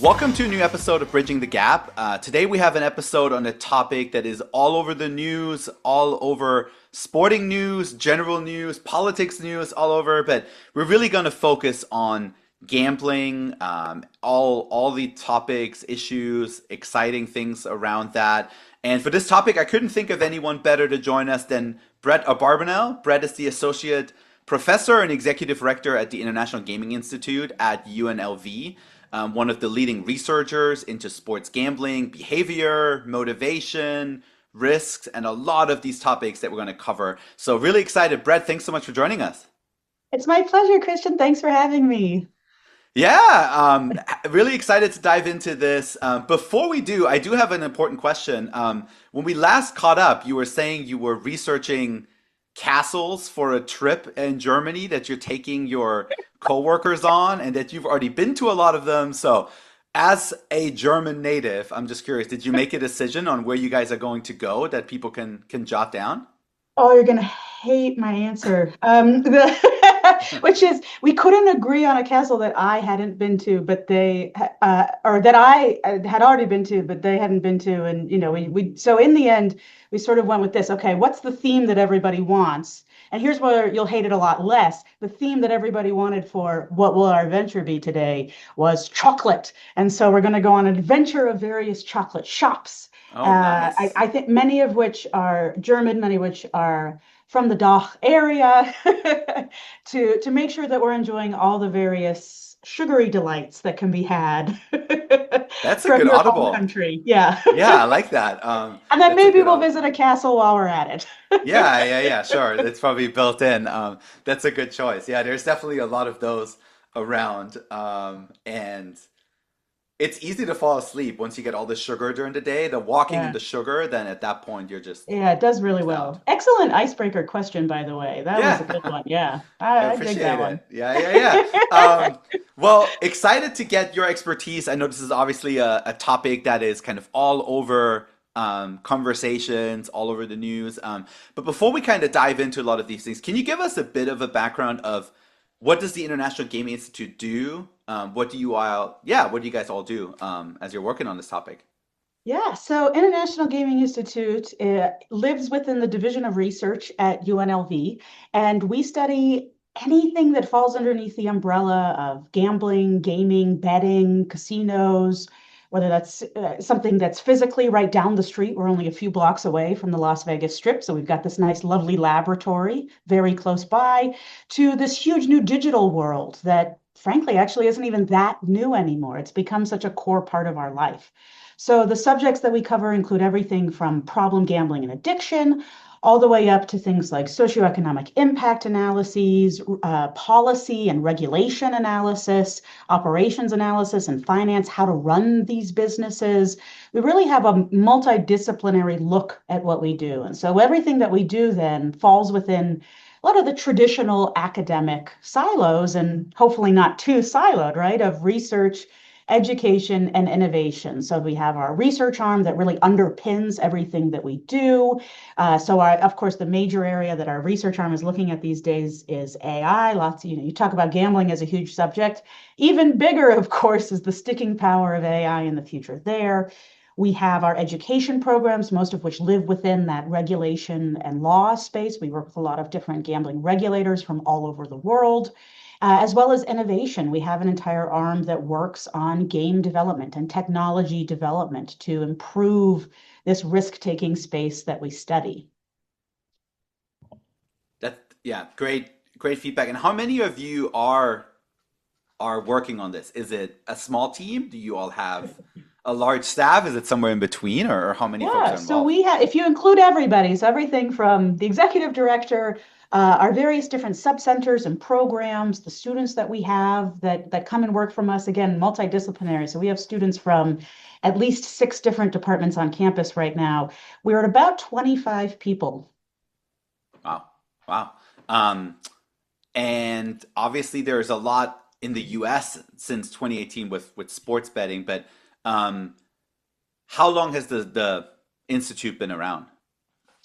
Welcome to a new episode of Bridging the Gap. Today we have an episode on a topic that is all over the news, all over sporting news, general news, politics news, all over. But we're really going to focus on gambling, all the topics, issues, exciting things around that. And for this topic, I couldn't think of anyone better to join us than Brett Abarbanel. Brett is the associate professor and executive director at the International Gaming Institute at UNLV, one of the leading researchers into sports gambling, behavior, motivation, risks, and a lot of these topics that we're going to cover. So, really excited. Brett, thanks so much for joining us. It's my pleasure, Christian. Thanks for having me. Yeah, really excited to dive into this. Before we do, I do have an important question. When we last caught up, you were saying you were researching castles for a trip in Germany that you're taking your coworkers on, and that you've already been to a lot of them. So, as a German native, I'm just curious, did you make a decision on where you guys are going to go that people can jot down? Oh, you're gonna hate my answer. Which is we couldn't agree on a castle that I hadn't been to, but or that I had already been to, but they hadn't been to, and we so in the end we sort of went with this. Okay, what's the theme that everybody wants? And here's where you'll hate it a lot less. The theme that everybody wanted for what will our adventure be today was chocolate, and so we're going to go on an adventure of various chocolate shops. Oh, nice. I think many of which are German, many of which are from the DACH area, to make sure that we're enjoying all the various sugary delights that can be had That's a from good your home audible. country. Yeah. Yeah, I like that. And then That's a maybe good we'll audible. visit a castle while we're at it. Yeah, sure. It's probably built in. That's a good choice. Yeah, there's definitely a lot of those around. And it's easy to fall asleep once you get all the sugar during the day. The walking in Yeah. the sugar, then at that point you're Yeah, it does really just out. well. Excellent icebreaker question, by the way. That was a good Yeah, one. Yeah, I I dig that appreciate one. it. Yeah. Well, excited to get your expertise. I know this is obviously a topic that is kind of all over conversations, all over the news. But before we kind of dive into a lot of these things, can you give us a bit of a background of what does the International Gaming Institute do? What do you guys all do as you're working on this topic? Yeah, so International Gaming Institute lives within the Division of Research at UNLV, and we study anything that falls underneath the umbrella of gambling, gaming, betting, casinos, whether that's something that's physically right down the street. We're only a few blocks away from the Las Vegas Strip, so we've got this nice, lovely laboratory very close by, to this huge new digital world that, frankly, actually isn't even that new anymore. It's become such a core part of our life. So the subjects that we cover include everything from problem gambling and addiction, all the way up to things like socioeconomic impact analyses, policy and regulation analysis, operations analysis, and finance, how to run these businesses. We really have a multidisciplinary look at what we do. And so everything that we do then falls within a lot of the traditional academic silos, and hopefully not too siloed, right, of research, education, and innovation. So we have our research arm that really underpins everything that we do. Of course, the major area that our research arm is looking at these days is AI. You talk about gambling as a huge subject. Even bigger, of course, is the sticking power of AI in the future there. We have our education programs, most of which live within that regulation and law space. We work with a lot of different gambling regulators from all over the world, as well as innovation. We have an entire arm that works on game development and technology development to improve this risk-taking space that we study. Yeah, great feedback. And how many of you are working on this? Is it a small team? Do you all have a large staff? Is it somewhere in between, or how many folks Yeah, are so involved? we have, if you include everybody, so everything from the executive director, our various different subcenters and programs, the students that we have that come and work from us, again, multidisciplinary. So we have students from at least six different departments on campus right now. We're at about 25 people. Wow, wow. Um, and obviously there's a lot in the US since 2018 with sports betting, but um, how long has the institute been around?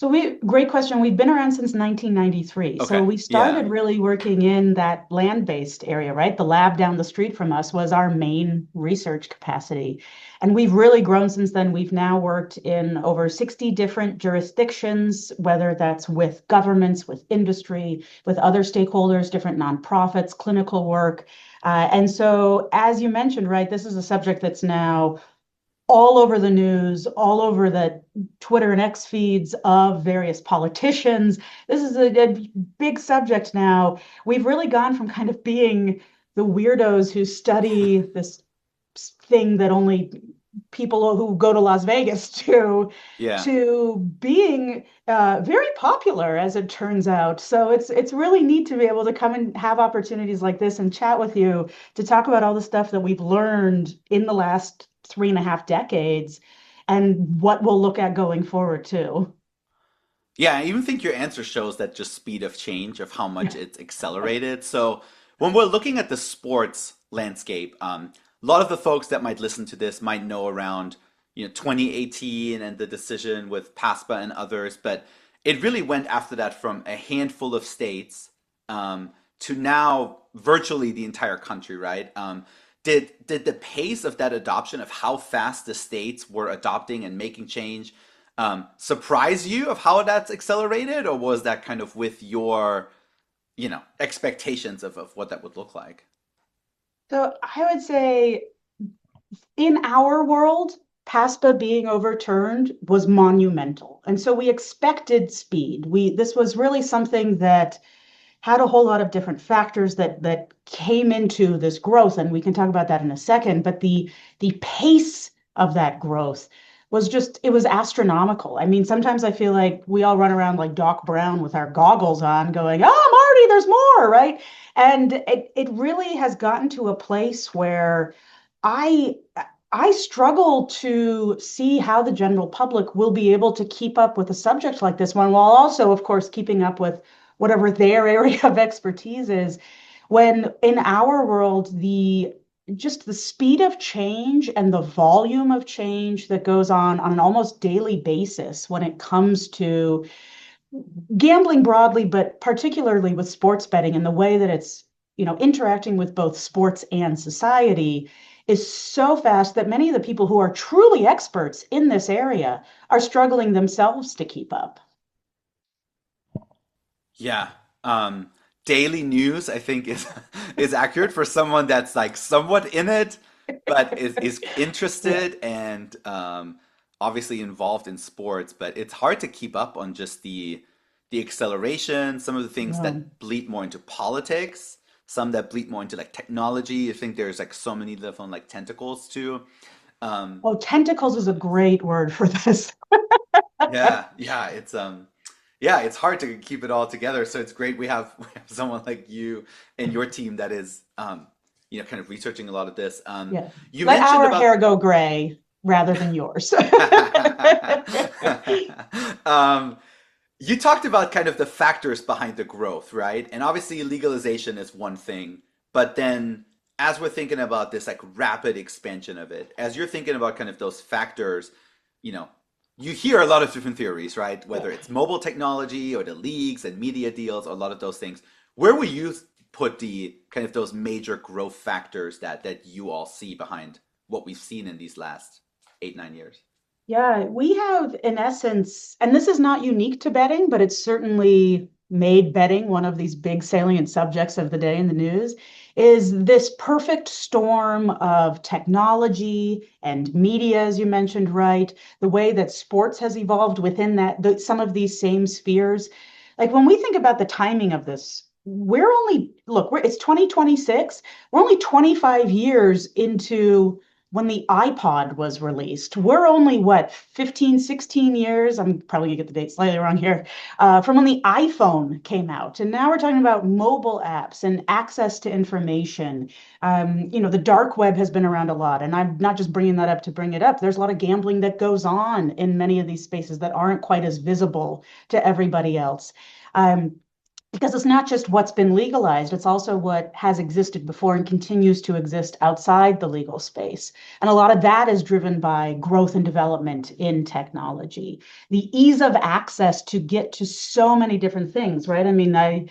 Great question. We've been around since 1993. So Okay. we Yeah. started really working in that land-based area, right? The lab down the street from us was our main research capacity. And we've really grown since then. We've now worked in over 60 different jurisdictions, whether that's with governments, with industry, with other stakeholders, different nonprofits, clinical work. And so, as you mentioned, right, this is a subject that's now all over the news, all over the Twitter and X feeds of various politicians. This is a big subject now. We've really gone from kind of being the weirdos who study this thing that only people who go to Las Vegas Yeah. to being very popular, as it turns out. So it's really neat to be able to come and have opportunities like this and chat with you to talk about all the stuff that we've learned in the last 3.5 decades and what we'll look at going forward too. Yeah, I even think your answer shows that just speed of change of how much it's accelerated. So when we're looking at the sports landscape, a lot of the folks that might listen to this might know around, 2018 and the decision with PASPA and others, but it really went after that from a handful of states to now virtually the entire country, right? Did the pace of that adoption of how fast the states were adopting and making change surprise you of how that's accelerated, or was that kind of with your, expectations of what that would look like? So I would say in our world, PASPA being overturned was monumental. And so we expected speed. This was really something that had a whole lot of different factors that came into this growth, and we can talk about that in a second. But the pace of that growth was just it was astronomical. I mean, sometimes I feel like we all run around like Doc Brown with our goggles on, going, "Oh, Marty, there's more," right? And it really has gotten to a place where I I struggle to see how the general public will be able to keep up with a subject like this one, while also, of course, keeping up with whatever their area of expertise is. When in our world, the just the speed of change and the volume of change that goes on an almost daily basis when it comes to gambling broadly, but particularly with sports betting and the way that it's, interacting with both sports and society is so fast that many of the people who are truly experts in this area are struggling themselves to keep up. Yeah. Daily news, I think, is is accurate for someone that's like somewhat in it, but is Yeah. interested and obviously involved in sports. But it's hard to keep up on just the acceleration, some of the things No. that bleed more into politics, some that bleed more into like technology. I think there's like so many different like tentacles too. Um, Oh, tentacles is a great word for this. yeah, yeah, it's hard to keep it all together. So it's great we have someone like you and your team that is kind of researching a lot of this. Yeah. You Let mentioned our about hair go gray rather than yours. um, you talked about kind of the factors behind the growth, right? And obviously legalization is one thing, but then as we're thinking about this like rapid expansion of it, as you're thinking about kind of those factors, you know, you hear a lot of different theories, right? Yeah. Whether it's mobile technology or the leagues and media deals, or a lot of those things. Where would you put the kind of those major growth factors that you all see behind what we've seen in these last 8, 9 years? Yeah, we have, in essence, and this is not unique to betting, but it's certainly made betting one of these big salient subjects of the day in the news, is this perfect storm of technology and media, as you mentioned, right? The way that sports has evolved within some of these same spheres. Like when we think about the timing of this, it's 2026. We're only 25 years into when the iPod was released. We're only, what, 15, 16 years? I'm probably gonna get the date slightly wrong here, from when the iPhone came out. And now we're talking about mobile apps and access to information. The dark web has been around a lot, and I'm not just bringing that up to bring it up. There's a lot of gambling that goes on in many of these spaces that aren't quite as visible to everybody else. Um, because it's not just what's been legalized, it's also what has existed before and continues to exist outside the legal space. And a lot of that is driven by growth and development in technology. The ease of access to get to so many different things, right? I mean, I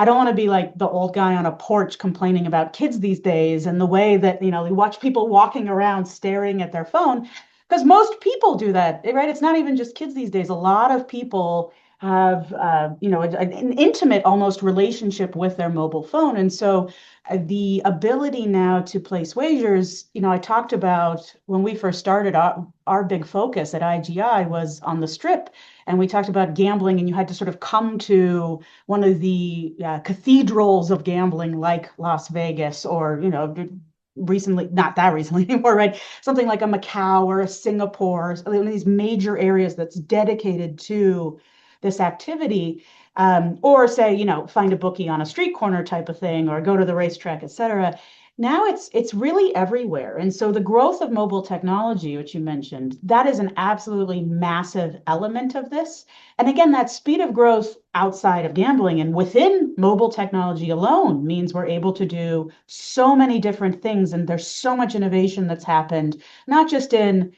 don't want to be like the old guy on a porch complaining about kids these days and the way that, you watch people walking around staring at their phone, because most people do that, right? It's not even just kids these days. A lot of people have an intimate almost relationship with their mobile phone. And so the ability now to place wagers, I talked about when we first started, our big focus at IGI was on the strip. And we talked about gambling, and you had to sort of come to one of the cathedrals of gambling like Las Vegas, or recently, not that recently anymore, right? Something like a Macau or a Singapore, one of these major areas that's dedicated to this activity. Or say, find a bookie on a street corner type of thing, or go to the racetrack, et cetera. Now it's really everywhere. And so the growth of mobile technology, which you mentioned, that is an absolutely massive element of this. And again, that speed of growth outside of gambling and within mobile technology alone means we're able to do so many different things. And there's so much innovation that's happened, not just in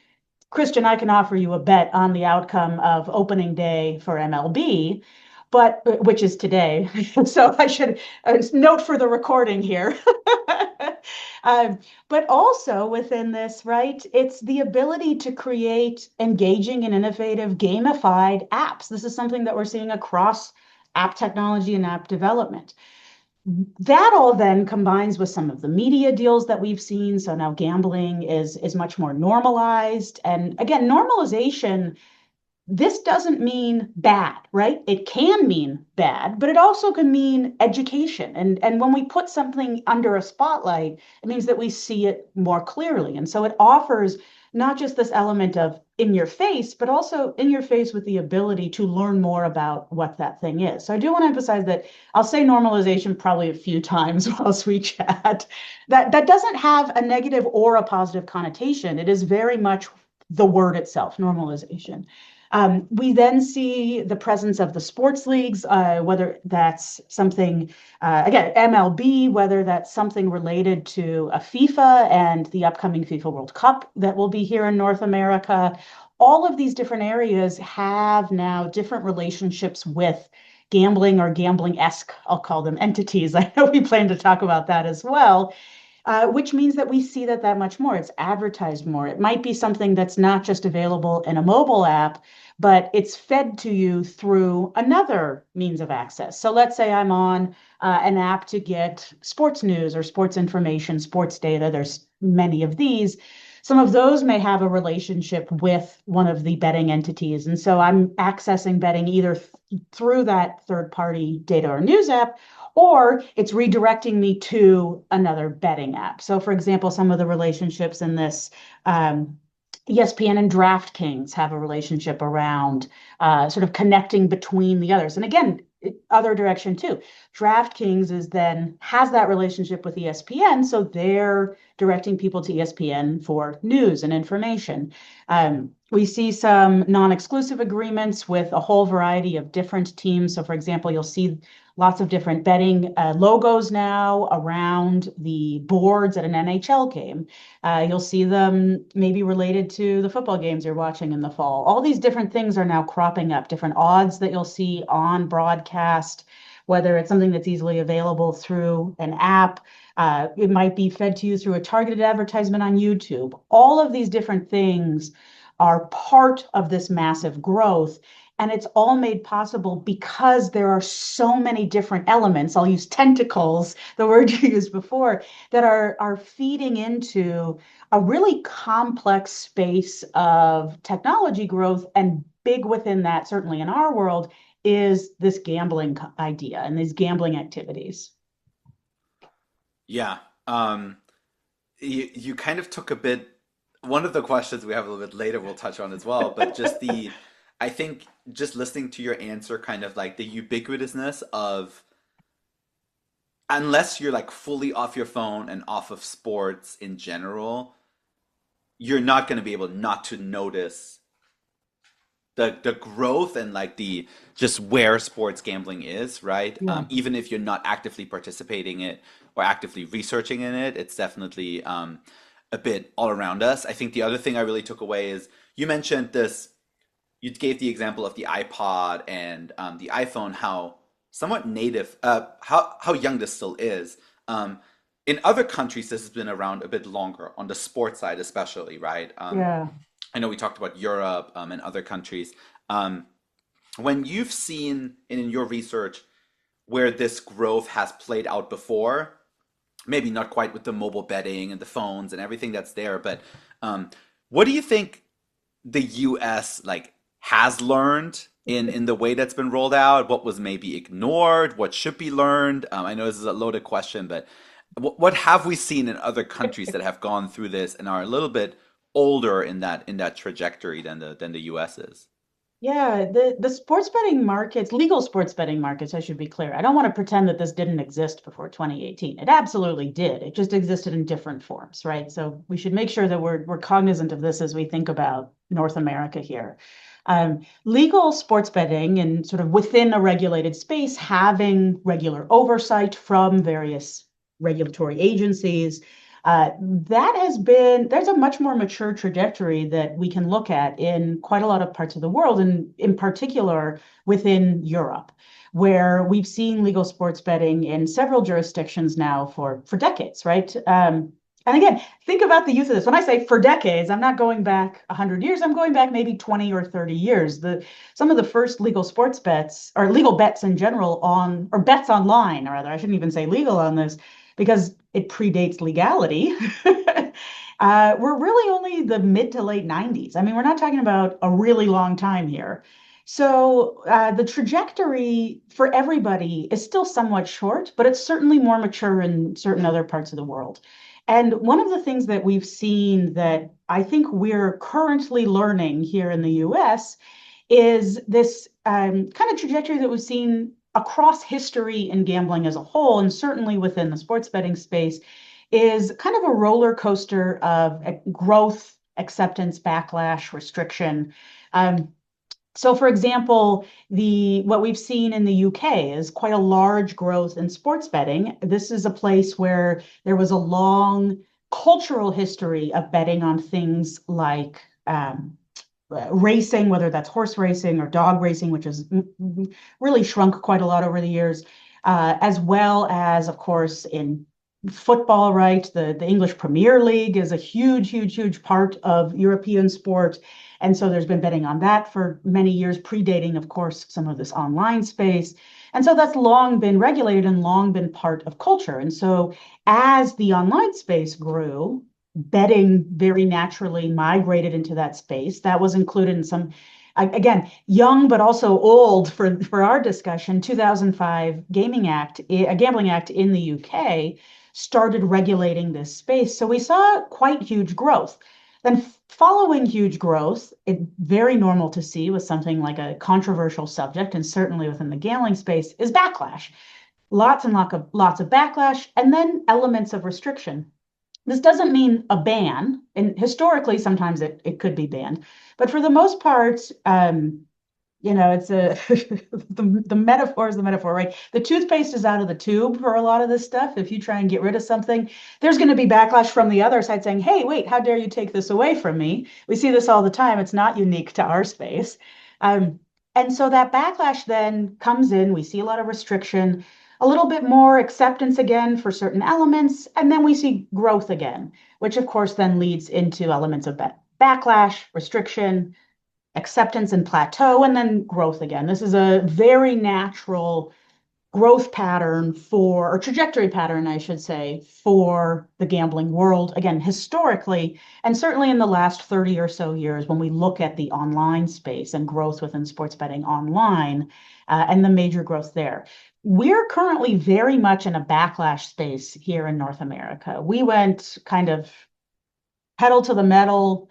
Christian, I can offer you a bet on the outcome of opening day for MLB, but which is today. So I should note for the recording here. um, but also within this, right? It's the ability to create engaging and innovative gamified apps. This is something that we're seeing across app technology and app development. That all then combines with some of the media deals that we've seen. So now gambling is much more normalized. And again, normalization, this doesn't mean bad, right? It can mean bad, but it also can mean education. And when we put something under a spotlight, it means that we see it more clearly. And so it offers not just this element of in your face, but also in your face with the ability to learn more about what that thing is. So I do want to emphasize that I'll say normalization probably a few times whilst we chat. That doesn't have a negative or a positive connotation. It is very much the word itself, normalization. We then see the presence of the sports leagues, whether that's something, again, MLB, whether that's something related to a FIFA and the upcoming FIFA World Cup that will be here in North America. All of these different areas have now different relationships with gambling or gambling-esque, I'll call them entities. I know we plan to talk about that as well, which means that we see that much more. It's advertised more. It might be something that's not just available in a mobile app, but it's fed to you through another means of access. So let's say I'm on an app to get sports news or sports information, sports data. There's many of these. Some of those may have a relationship with one of the betting entities. And so I'm accessing betting either through that third party data or news app, or it's redirecting me to another betting app. So, for example, some of the relationships in this, ESPN and DraftKings have a relationship around sort of connecting between the others. And again, other direction too. DraftKings is then has that relationship with ESPN, so they're directing people to ESPN for news and information. We see some non-exclusive agreements with a whole variety of different teams. So, for example, you'll see lots of different betting logos now around the boards at an NHL game. You'll see them maybe related to the football games you're watching in the fall. All these different things are now cropping up, different odds that you'll see on broadcast, whether it's something that's easily available through an app. It might be fed to you through a targeted advertisement on YouTube. All of these different things are part of this massive growth. And it's all made possible because there are so many different elements. I'll use tentacles, the word you used before, that are feeding into a really complex space of technology growth. And big within that, certainly in our world, is this gambling idea and these gambling activities. Yeah. You kind of took a bit, one of the questions we have a little bit later we'll touch on as well, but just I think just listening to your answer, kind of like the ubiquitousness of, unless you're like fully off your phone and off of sports in general, you're not going to be able not to notice the growth and like the just where sports gambling is, right? Yeah. Even if you're not actively participating in it or actively researching in it, it's definitely a bit all around us. I think the other thing I really took away is you mentioned this. You gave the example of the iPod and the iPhone, how somewhat native, how young this still is. Um, in other countries, this has been around a bit longer on the sports side, especially, right? Yeah. I know we talked about Europe and other countries. Um, when you've seen in your research where this growth has played out before, maybe not quite with the mobile betting and the phones and everything that's there, but um, what do you think the US like has learned in the way that's been rolled out? What was maybe ignored? What should be learned? I know this is a loaded question, but what have we seen in other countries that have gone through this and are a little bit older in that trajectory than the US is? Yeah, the sports betting markets, legal sports betting markets, I should be clear. I don't want to pretend that this didn't exist before 2018. It absolutely did. It just existed in different forms, right? So we should make sure that we're cognizant of this as we think about North America here. Legal sports betting and sort of within a regulated space, having regular oversight from various regulatory agencies, that has been, there's a much more mature trajectory that we can look at in quite a lot of parts of the world, and in particular within Europe, where we've seen legal sports betting in several jurisdictions now for decades, right? And again, think about the use of this. When I say for decades, I'm not going back 100 years. I'm going back maybe 20 or 30 years. Some of the first legal sports bets, or legal bets in general, on or bets online, or rather, I shouldn't even say legal on this, because it predates legality. We're really only the mid to late 90s. I mean, we're not talking about a really long time here. So the trajectory for everybody is still somewhat short, but it's certainly more mature in certain other parts of the world. And one of the things that we've seen that I think we're currently learning here in the US is this kind of trajectory that we've seen across history in gambling as a whole, and certainly within the sports betting space, is kind of a roller coaster of growth, acceptance, backlash, restriction. Um, so, for example, the what we've seen in the UK is quite a large growth in sports betting. This is a place where there was a long cultural history of betting on things like racing, whether that's horse racing or dog racing, which has really shrunk quite a lot over the years, as well as, of course, in football, right? The English Premier League is a huge, huge, huge part of European sport. And so there's been betting on that for many years, predating, of course, some of this online space. And so that's long been regulated and long been part of culture. And so as the online space grew, betting very naturally migrated into that space. That was included in some, again, young but also old for our discussion. 2005 Gaming Act, a gambling act in the UK, started regulating this space. So we saw quite huge growth. Then following huge growth, it's very normal to see with something like a controversial subject, and certainly within the gambling space, is backlash. Lots and lots of backlash, and then elements of restriction. This doesn't mean a ban, and historically, sometimes it could be banned, but for the most part, it's a the metaphor is the metaphor, right? The toothpaste is out of the tube for a lot of this stuff. If you try and get rid of something, there's going to be backlash from the other side saying, "Hey, wait, how dare you take this away from me?" We see this all the time. It's not unique to our space. Um, and so that backlash then comes in. We see a lot of restriction, a little bit more acceptance again for certain elements, and then we see growth again, which of course then leads into elements of backlash, restriction, acceptance and plateau, and then growth again. This is a very natural growth pattern for, or trajectory pattern, I should say, for the gambling world. Again, historically, and certainly in the last 30 or so years, when we look at the online space and growth within sports betting online and the major growth there. We're currently very much in a backlash space here in North America. We went kind of pedal to the metal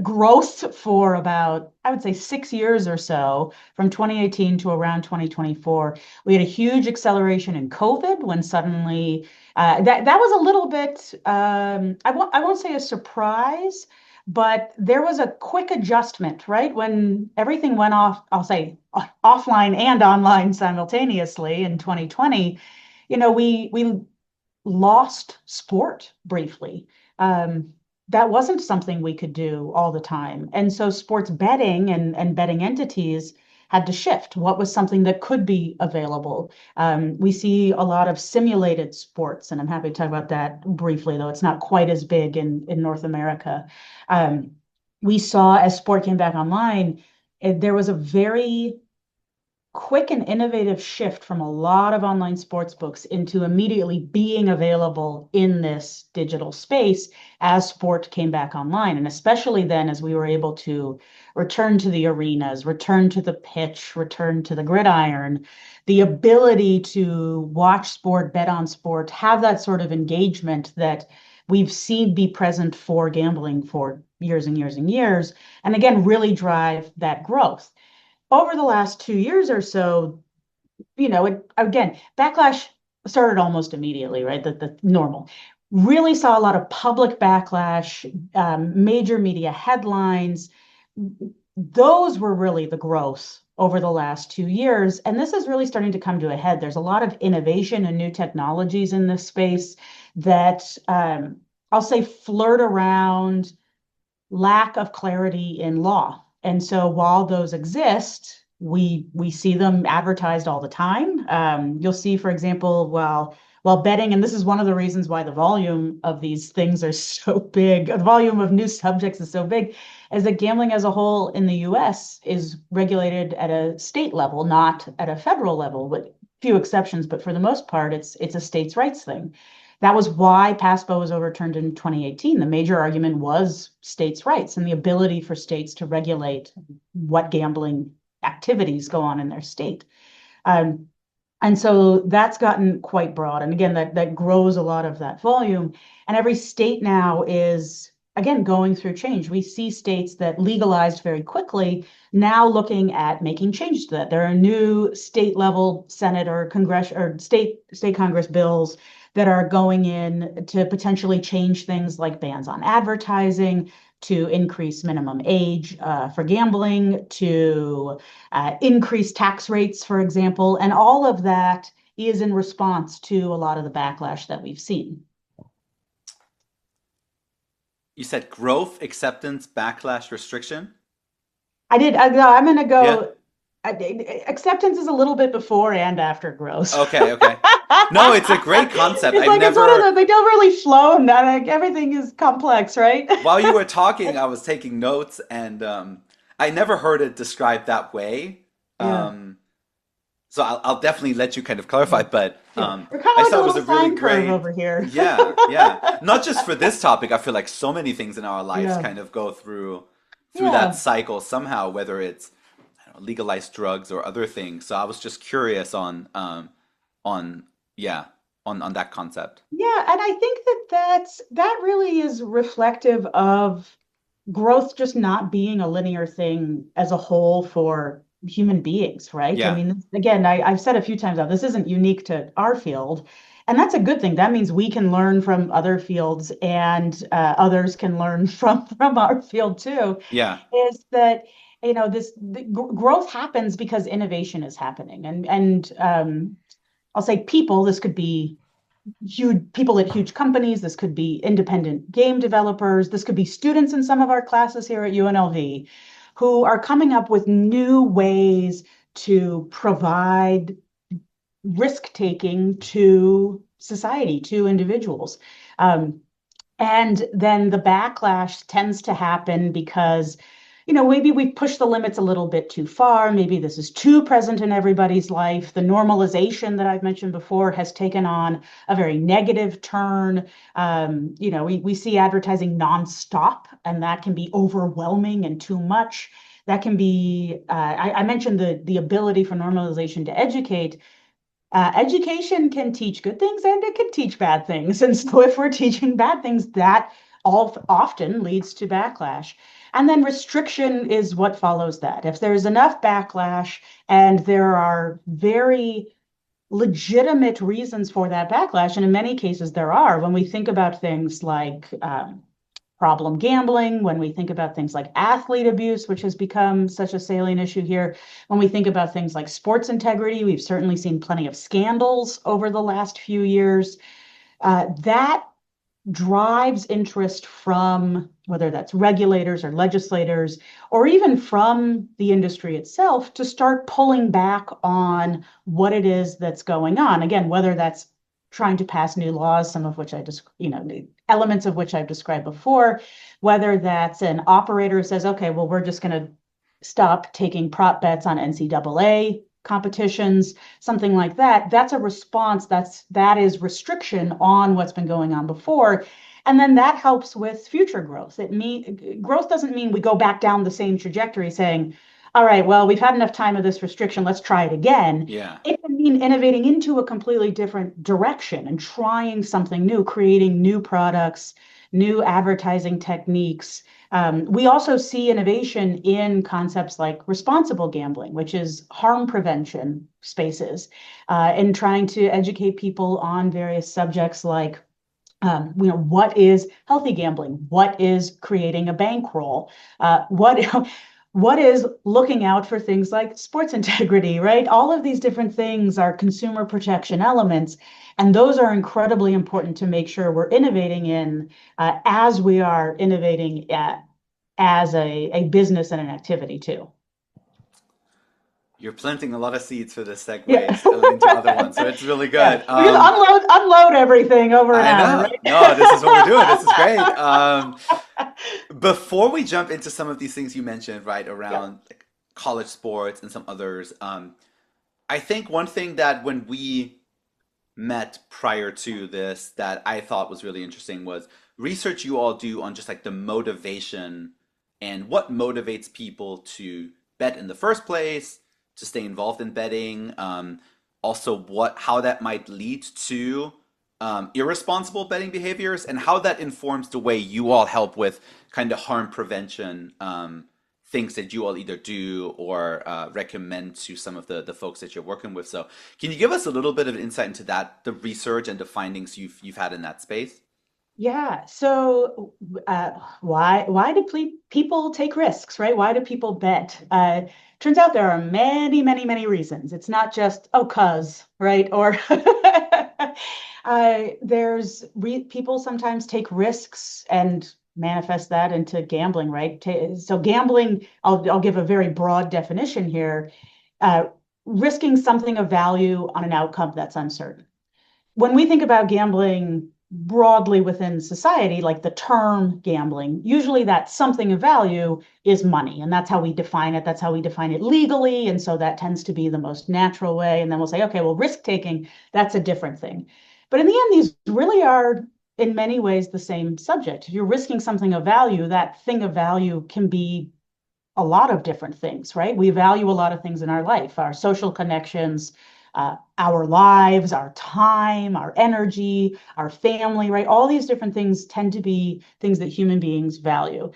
growth for about, I would say, 6 years or so, from 2018 to around 2024. We had a huge acceleration in COVID when suddenly that was a little bit, I won't say a surprise, But there was a quick adjustment, right? When everything went off, I'll say offline and online simultaneously in 2020, we lost sport briefly. Um, that wasn't something we could do all the time. And so sports betting and betting entities had to shift. What was something that could be available? We see a lot of simulated sports, and I'm happy to talk about that briefly, though it's not quite as big in North America. Um, we saw as sport came back online, there was a very quick and innovative shift from a lot of online sports books into immediately being available in this digital space as sport came back online. And especially then, as we were able to return to the arenas, return to the pitch, return to the gridiron, the ability to watch sport, bet on sport, have that sort of engagement that we've seen be present for gambling for years and years and years. And again, really drive that growth over the last 2 years or so, again, backlash started almost immediately, right? The normal. Really saw a lot of public backlash, major media headlines. Those were really the growth over the last 2 years. And this is really starting to come to a head. There's a lot of innovation and new technologies in this space that I'll say flirt around lack of clarity in law. And so while those exist, we see them advertised all the time. You'll see, for example, while betting, and this is one of the reasons why the volume of these things are so big, the volume of new subjects is so big, is that gambling as a whole in the US is regulated at a state level, not at a federal level, with few exceptions, but for the most part, it's a states' rights thing. That was why PASPA was overturned in 2018. The major argument was states' rights and the ability for states to regulate what gambling activities go on in their state. Um, and so that's gotten quite broad. And again, that grows a lot of that volume. And every state now is, again, going through change. We see states that legalized very quickly now looking at making changes to that. There are new state level Senate or Congress or state Congress bills that are going in to potentially change things like bans on advertising, to increase minimum age for gambling, to increase tax rates, for example. And all of that is in response to a lot of the backlash that we've seen. You said growth, acceptance, backlash, restriction? I did. I'm going to Yeah. go. Acceptance is a little bit before and after growth. Okay, okay. No, it's a great concept. It's I've like it's one of never, those, they don't really flow and that like everything is complex, right? while you were talking, I was taking notes and I never heard it described that way. Yeah. Um, so I'll definitely let you kind of clarify, but Yeah. We're kind I of like a thought it was little a really sine curve great, over here. yeah, yeah. Not just for this topic, I feel like so many things in our lives Yeah. kind of go through that Yeah. cycle somehow, whether it's I don't know, legalized drugs or other things. So I was just curious on yeah, on that concept. Yeah, and I think that really is reflective of growth just not being a linear thing as a whole for human beings, right? I Yeah, mean, again, I've said a few times now, this isn't unique to our field, and that's a good thing. That means we can learn from other fields, and others can learn from our field too. yeah, Is that this growth happens because innovation is happening, and I'll say people. This could be huge people at huge companies. This could be independent game developers. This could be students in some of our classes here at UNLV who are coming up with new ways to provide risk taking to society, to individuals. Um, and then the backlash tends to happen because, maybe we push the limits a little bit too far. Maybe this is too present in everybody's life. The normalization that I've mentioned before has taken on a very negative turn. We see advertising nonstop, and that can be overwhelming and too much. That can be, I mentioned the ability for normalization to educate. Education can teach good things and it can teach bad things. And so if we're teaching bad things, that all often leads to backlash. And then restriction is what follows that. If there's enough backlash and there are very legitimate reasons for that backlash, and in many cases there are, when we think about things like problem gambling, when we think about things like athlete abuse, which has become such a salient issue here, when we think about things like sports integrity, we've certainly seen plenty of scandals over the last few years. That drives interest from whether that's regulators or legislators, or even from the industry itself to start pulling back on what it is that's going on. Again, whether that's trying to pass new laws, some of which the elements of which I've described before, whether that's an operator says, okay, well, we're just going to stop taking prop bets on NCAA competitions, something like that. That's a response. That is restriction on what's been going on before. And then that helps with future growth. Growth doesn't mean we go back down the same trajectory saying, all right, well, we've had enough time of this restriction, let's try it again. Yeah. It can mean innovating into a completely different direction and trying something new, creating new products, new advertising techniques. We also see innovation in concepts like responsible gambling, which is harm prevention spaces, and trying to educate people on various subjects like what is healthy gambling? What is creating a bankroll? What is looking out for things like sports integrity, right? All of these different things are consumer protection elements, and those are incredibly important to make sure we're innovating in as we are innovating as a business and an activity too. You're planting a lot of seeds for this Yeah. segues into other ones, so it's really Yeah. good. We just unload everything over an I hour, know. right? No, this is what we're doing. This is great. Before we jump into some of these things you mentioned, right, Yeah. around like college sports and some others, I think one thing that when we met prior to this that I thought was really interesting was research you all do on just like the motivation and what motivates people to bet in the first place, to stay involved in betting, also what how that might lead to irresponsible betting behaviors and how that informs the way you all help with kind of harm prevention things that you all either do or recommend to some of the folks that you're working with. So, can you give us a little bit of insight into that, the research and the findings you've had in that space? Yeah. So, why do people take risks, right? Why do people bet? Turns out there are many, many, many reasons. It's not just cause, right? Or people sometimes take risks and manifest that into gambling, right? So gambling, I'll give a very broad definition here. Uh, Risking something of value on an outcome that's uncertain. When we think about gambling broadly within society, like the term gambling, usually that something of value is money. And that's how we define it. That's how we define it legally. And so that tends to be the most natural way. And then we'll say, okay, well, risk taking, that's a different thing. But in the end, these really are in many ways the same subject. If you're risking something of value, that thing of value can be a lot of different things, right? We value a lot of things in our life, our social connections, our lives, our time, our energy, our family, right? All these different things tend to be things that human beings value.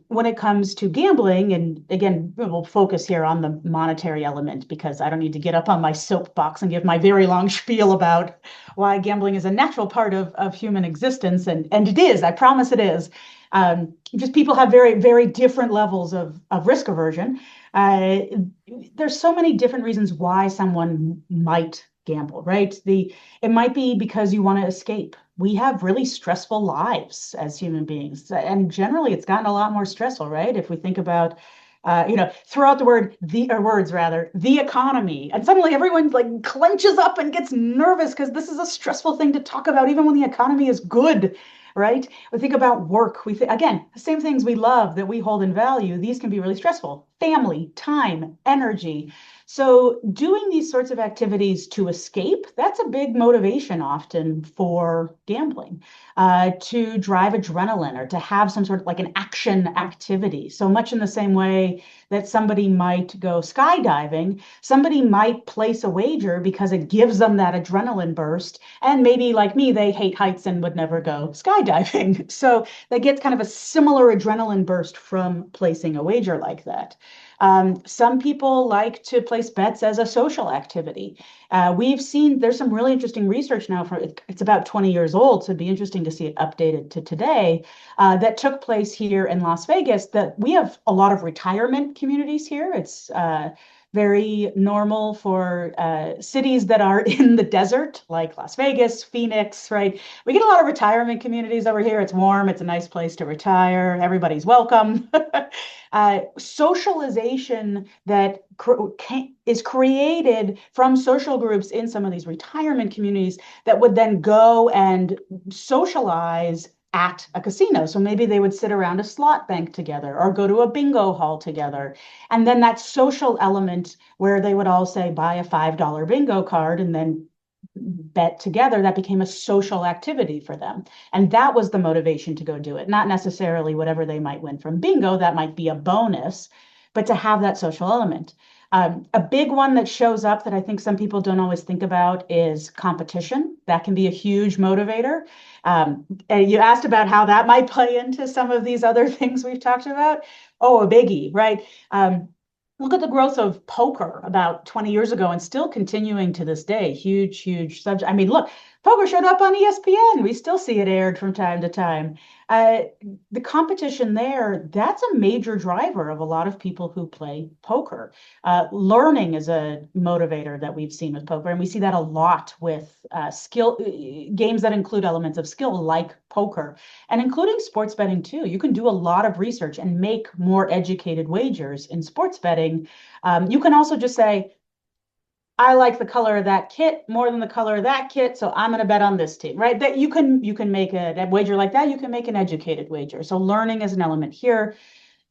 When it comes to gambling, and again, we'll focus here on the monetary element because I don't need to get up on my soapbox and give my very long spiel about why gambling is a natural part of human existence. And it is, I promise it is. Just people have very, very different levels of risk aversion. Uh, there's so many different reasons why someone might gamble, right? It might be because you want to escape. We have really stressful lives as human beings, and generally, it's gotten a lot more stressful, right? If we think about throw out the words rather, the economy. And suddenly everyone like clenches up and gets nervous because this is a stressful thing to talk about, even when the economy is good, right? We think about work. Again, the same things we love that we hold in value, these can be really stressful. Family, time, energy. So doing these sorts of activities to escape, that's a big motivation often for gambling, to drive adrenaline or to have some sort of like an action activity. So much in the same way that somebody might go skydiving, somebody might place a wager because it gives them that adrenaline burst. And maybe like me, they hate heights and would never go skydiving. So they get kind of a similar adrenaline burst from placing a wager like that. Some people like to place place bets as a social activity. We've seen there's some really interesting research now from it's about 20 years old, so it'd be interesting to see it updated to today that took place here in Las Vegas. That we have a lot of retirement communities here. It's very normal for cities that are in the desert, like Las Vegas, Phoenix, right? We get a lot of retirement communities over here. It's warm, it's a nice place to retire, everybody's welcome. Socialization that is created from social groups in some of these retirement communities that would then go and socialize at a casino. So maybe they would sit around a slot bank together or go to a bingo hall together. And then that social element where they would all say, buy a $5 bingo card and then bet together, that became a social activity for them. And that was the motivation to go do it, not necessarily whatever they might win from bingo, that might be a bonus, but to have that social element. A big one that shows up that I think some people don't always think about is competition. That can be a huge motivator. And you asked about how that might play into some of these other things we've talked about. Oh, a biggie, right? Look at the growth of poker about 20 years ago and still continuing to this day. Huge, huge subject. I mean, look, poker showed up on ESPN. We still see it aired from time to time. Uh, the competition there, that's a major driver of a lot of people who play poker. Learning is a motivator that we've seen with poker, and we see that a lot with skill games that include elements of skill like poker, and including sports betting too. You can do a lot of research and make more educated wagers in sports betting. You can also just say, I like the color of that kit more than the color of that kit, so I'm going to bet on this team, right? That you can make a wager like that. You can make an educated wager. So learning is an element here.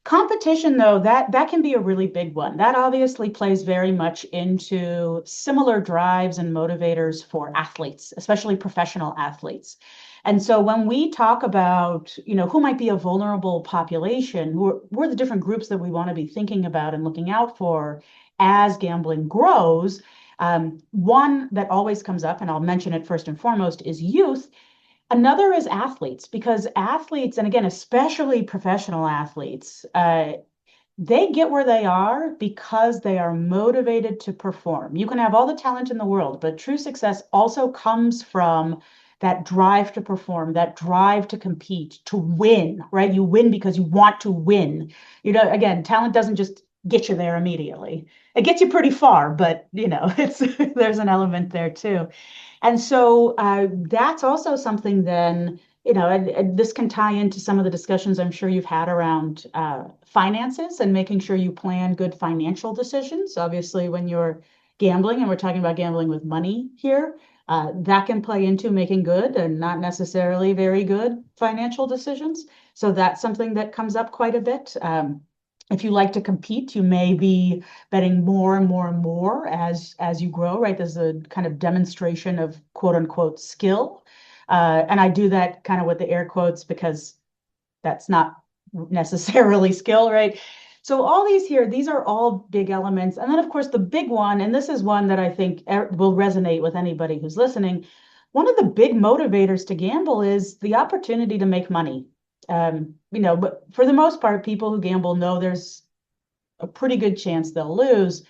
Competition, though, that can be a really big one. That obviously plays very much into similar drives and motivators for athletes, especially professional athletes. And so when we talk about, who might be a vulnerable population, who are the different groups that we want to be thinking about and looking out for as gambling grows, one that always comes up, and I'll mention it first and foremost, is youth. Another is athletes, because athletes, and again, especially professional athletes, they get where they are because they are motivated to perform. You can have all the talent in the world, but true success also comes from that drive to perform, that drive to compete, to win, right? You win because you want to win. Again, talent doesn't just get you there immediately. It gets you pretty far, but it's there's an element there too. And so that's also something then, and this can tie into some of the discussions I'm sure you've had around finances and making sure you plan good financial decisions. Obviously, when you're gambling, and we're talking about gambling with money here, that can play into making good and not necessarily very good financial decisions. So that's something that comes up quite a bit. If you like to compete, you may be betting more and more and more as you grow, right? There's a kind of demonstration of quote unquote skill. And I do that kind of with the air quotes because that's not necessarily skill, right? So all these are all big elements. And then of course the big one, and this is one that I think will resonate with anybody who's listening. One of the big motivators to gamble is the opportunity to make money. But for the most part, people who gamble know there's a pretty good chance they'll lose.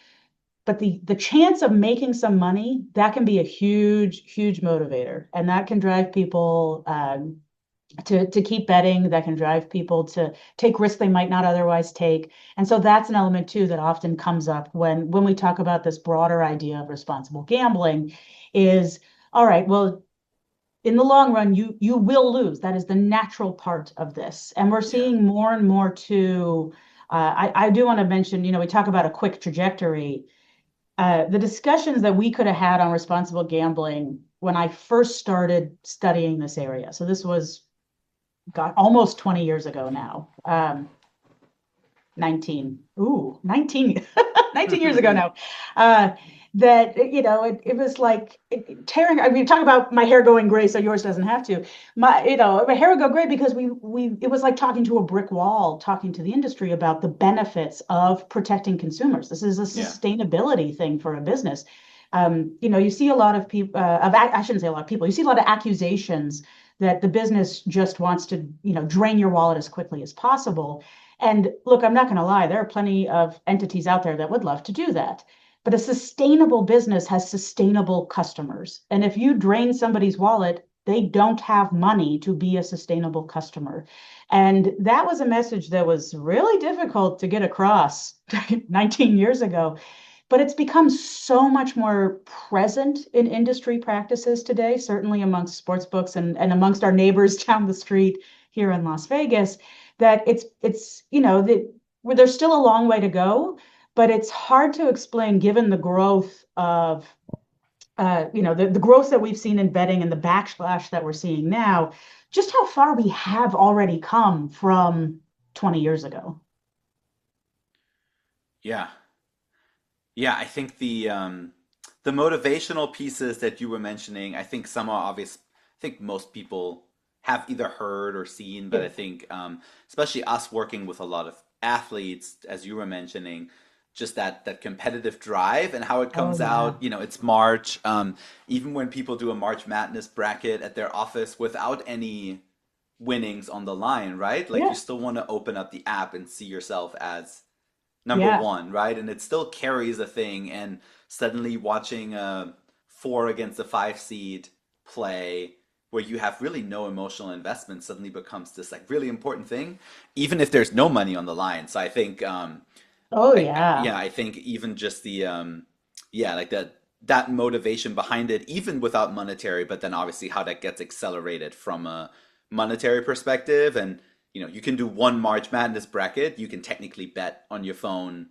But the chance of making some money, that can be a huge, huge motivator. And that can drive people to keep betting, that can drive people to take risks they might not otherwise take. And so that's an element too that often comes up when we talk about this broader idea of responsible gambling is, all right, well, in the long run, you will lose. That is the natural part of this. And we're Yeah. seeing more and more too. I do want to mention, we talk about a quick trajectory. The discussions that we could have had on responsible gambling when I first started studying this area. So this was, God, almost 20 years ago now. 19, 19 years ago now. That it was like tearing. I mean, talk about my hair going gray, so yours doesn't have to. My hair would go gray because we it was like talking to a brick wall, talking to the industry about the benefits of protecting consumers. This is a Yeah. sustainability thing for a business. You see a lot of people. I shouldn't say a lot of people. You see a lot of accusations that the business just wants to drain your wallet as quickly as possible. And look, I'm not going to lie, there are plenty of entities out there that would love to do that. But a sustainable business has sustainable customers. And if you drain somebody's wallet, they don't have money to be a sustainable customer. And that was a message that was really difficult to get across 19 years ago, but it's become so much more present in industry practices today, certainly amongst sports books and amongst our neighbors down the street here in Las Vegas, that it's where there's still a long way to go, but it's hard to explain given the growth of the growth that we've seen in betting and the backslash that we're seeing now, just how far we have already come from 20 years ago. Yeah. Yeah, I think the motivational pieces that you were mentioning, I think some are obvious. I think most people have either heard or seen, but Yeah. I think especially us working with a lot of athletes, as you were mentioning, just that competitive drive and how it Oh, comes yeah. out. You know, it's March. Even when people do a March Madness bracket at their office without any winnings on the line, right? Like you Yeah. still want to open up the app and see yourself as number Yeah. one, right? And it still carries a thing. And suddenly watching a four against a five seed play where you have really no emotional investment suddenly becomes this like really important thing, even if there's no money on the line. So I think, Oh, yeah. yeah, I think even just yeah, like that motivation behind it, even without monetary, but then obviously how that gets accelerated from a monetary perspective. And you can do one March Madness bracket. You can technically bet on your phone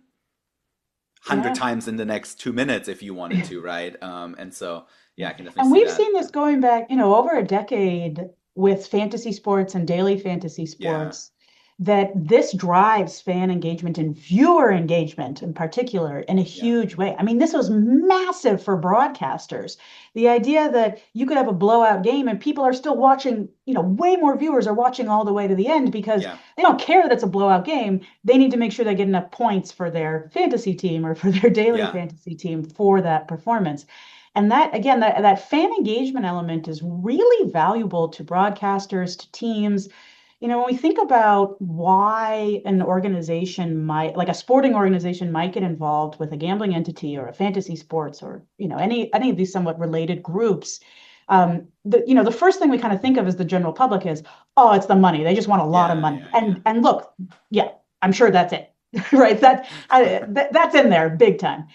100 Yeah. times in the next 2 minutes if you wanted to, right? And so, yeah, Yeah. I can definitely And see we've that. seen this going back, over a decade with fantasy sports and daily fantasy Yeah, sports, that this drives fan engagement and viewer engagement in particular in a yeah, huge way. I mean, this was massive for broadcasters. The idea that you could have a blowout game and people are still watching, way more viewers are watching all the way to the end because yeah, they don't care that it's a blowout game. They need to make sure they get enough points for their fantasy team or for their daily yeah, fantasy team for that performance. And that, again, that fan engagement element is really valuable to broadcasters, to teams. When we think about why an organization might, like a sporting organization, might get involved with a gambling entity or a fantasy sports or, any of these somewhat related groups, the first thing we kind of think of as the general public is, oh, it's the money. They just want a lot of yeah, money. yeah, yeah, And look, yeah, I'm sure that's it, right? That's in there big time.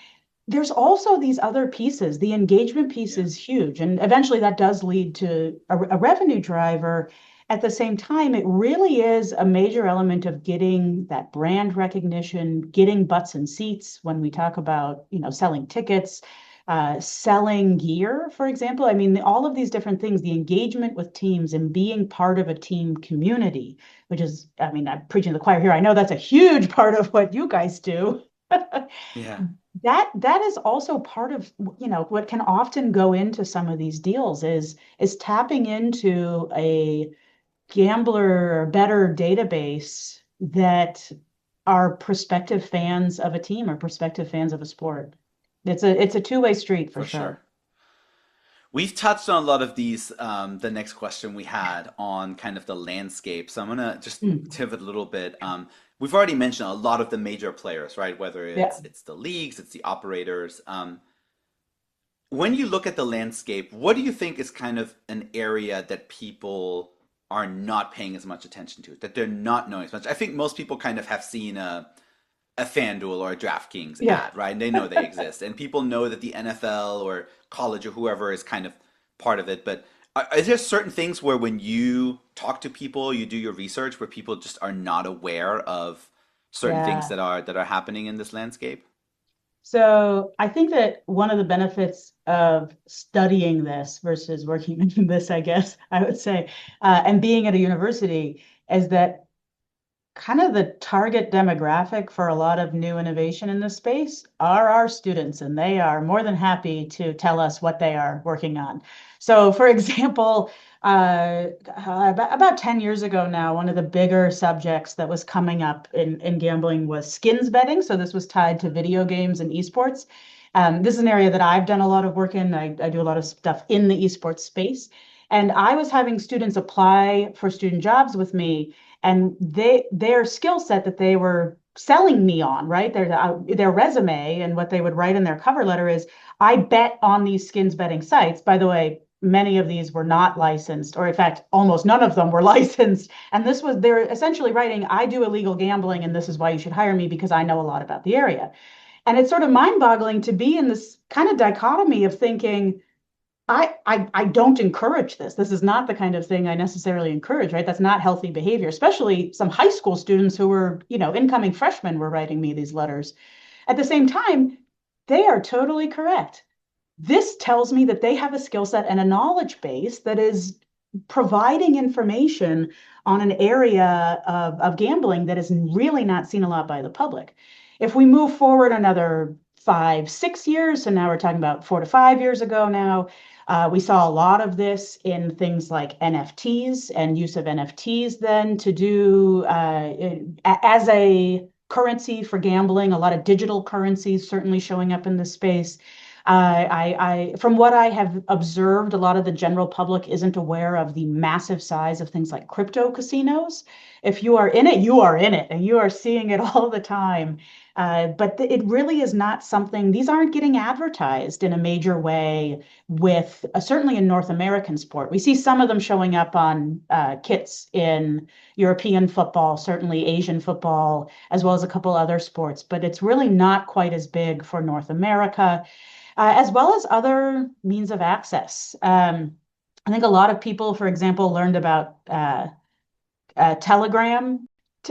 There's also these other pieces. The engagement piece yeah, is huge, and eventually that does lead to a revenue driver. At the same time, it really is a major element of getting that brand recognition, getting butts and seats when we talk about, selling tickets, selling gear, for example. I mean, all of these different things, the engagement with teams and being part of a team community, which is, I mean, I'm preaching to the choir here. I know that's a huge part of what you guys do. yeah, That is also part of what can often go into some of these deals is tapping into a gambler or better database that are prospective fans of a team or prospective fans of a sport. It's a two-way street for for sure. sure. We've touched on a lot of these. The next question we had on kind of the landscape. So I'm gonna just Mm, pivot a little bit. We've already mentioned a lot of the major players, right? Whether yeah. it's the leagues, it's the operators. When you look at the landscape, what do you think is kind of an area that people are not paying as much attention to, that they're not knowing as much? I think most people kind of have seen a FanDuel or a DraftKings Yeah. ad, right? And they know they exist. And people know that the NFL or college or whoever is kind of part of it. But is there certain things where when you talk to people, you do your research, where people just are not aware of certain things Yeah. that are happening in this landscape? So I think that one of the benefits of studying this versus working in this, I guess I would say, and being at a university is that kind of the target demographic for a lot of new innovation in this space are our students, and they are more than happy to tell us what they are working on. So, for example, about 10 years ago now, one of the bigger subjects that was coming up in gambling was skins betting. So, this was tied to video games and esports. This is an area that I've done a lot of work in. I do a lot of stuff in the esports space. And I was having students apply for student jobs with me and their skill set that they were selling me on, right? Their resume and what they would write in their cover letter is, I bet on these skins betting sites. By the way, many of these were not licensed, or in fact, almost none of them were licensed. And they're essentially writing, I do illegal gambling, and this is why you should hire me because I know a lot about the area. And it's sort of mind-boggling to be in this kind of dichotomy of thinking, I don't encourage this. This is not the kind of thing I necessarily encourage, right? That's not healthy behavior, especially some high school students who were, incoming freshmen were writing me these letters. At the same time, they are totally correct. This tells me that they have a skill set and a knowledge base that is providing information on an area of gambling that is really not seen a lot by the public. If we move forward another 5, 6 years, and now we're talking about 4 to 5 years ago now, we saw a lot of this in things like NFTs and use of NFTs then to do as a currency for gambling, a lot of digital currencies certainly showing up in this space. From what I have observed, a lot of the general public isn't aware of the massive size of things like crypto casinos. If you are in it, you are in it, and you are seeing it all the time. But it really is not something, these aren't getting advertised in a major way with certainly in North American sport. We see some of them showing up on kits in European football, certainly Asian football, as well as a couple other sports, but it's really not quite as big for North America as well as other means of access. I think a lot of people, for example, learned about Telegram.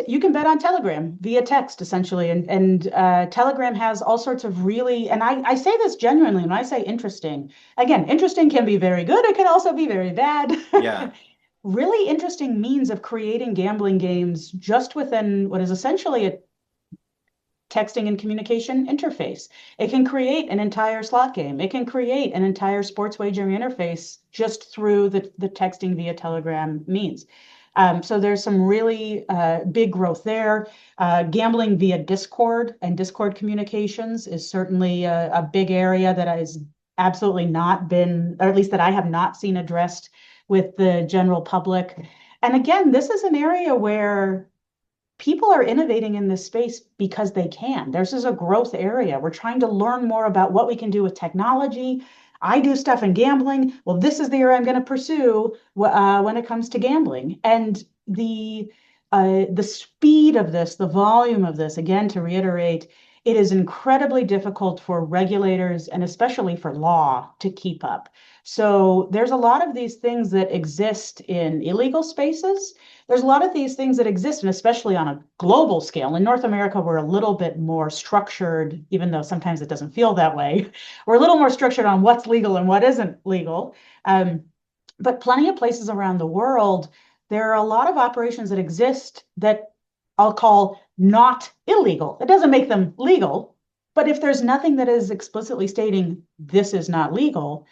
You can bet on Telegram via text, essentially, and Telegram has all sorts of really, and I say this genuinely when I say interesting. Again, interesting can be very good; it can also be very bad. Yeah. Really interesting means of creating gambling games just within what is essentially a texting and communication interface. It can create an entire slot game. It can create an entire sports wagering interface just through the texting via Telegram means. So there's some really big growth there. Gambling via Discord and Discord communications is certainly a big area that has absolutely not been, or at least that I have not seen addressed with the general public. And again, this is an area where people are innovating in this space because they can. This is a growth area. We're trying to learn more about what we can do with technology. I do stuff in gambling. Well, this is the area I'm going to pursue when it comes to gambling. And the speed of this, the volume of this, again, to reiterate, it is incredibly difficult for regulators and especially for law to keep up. So there's a lot of these things that exist in illegal spaces. There's a lot of these things that exist, and especially on a global scale. In North America, we're a little bit more structured, even though sometimes it doesn't feel that way. We're a little more structured on what's legal and what isn't legal. But plenty of places around the world, there are a lot of operations that exist that I'll call not illegal. It doesn't make them legal, but if there's nothing that is explicitly stating this is not legal,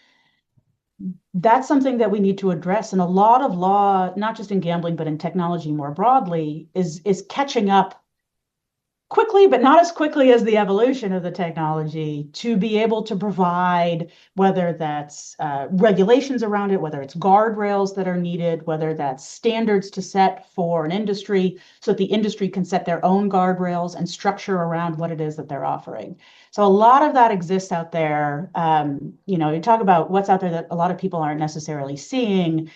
that's something that we need to address. And a lot of law, not just in gambling, but in technology more broadly, is catching up quickly, but not as quickly as the evolution of the technology to be able to provide, whether that's regulations around it, whether it's guardrails that are needed, whether that's standards to set for an industry so that the industry can set their own guardrails and structure around what it is that they're offering. So a lot of that exists out there. You talk about what's out there that a lot of people aren't necessarily seeing.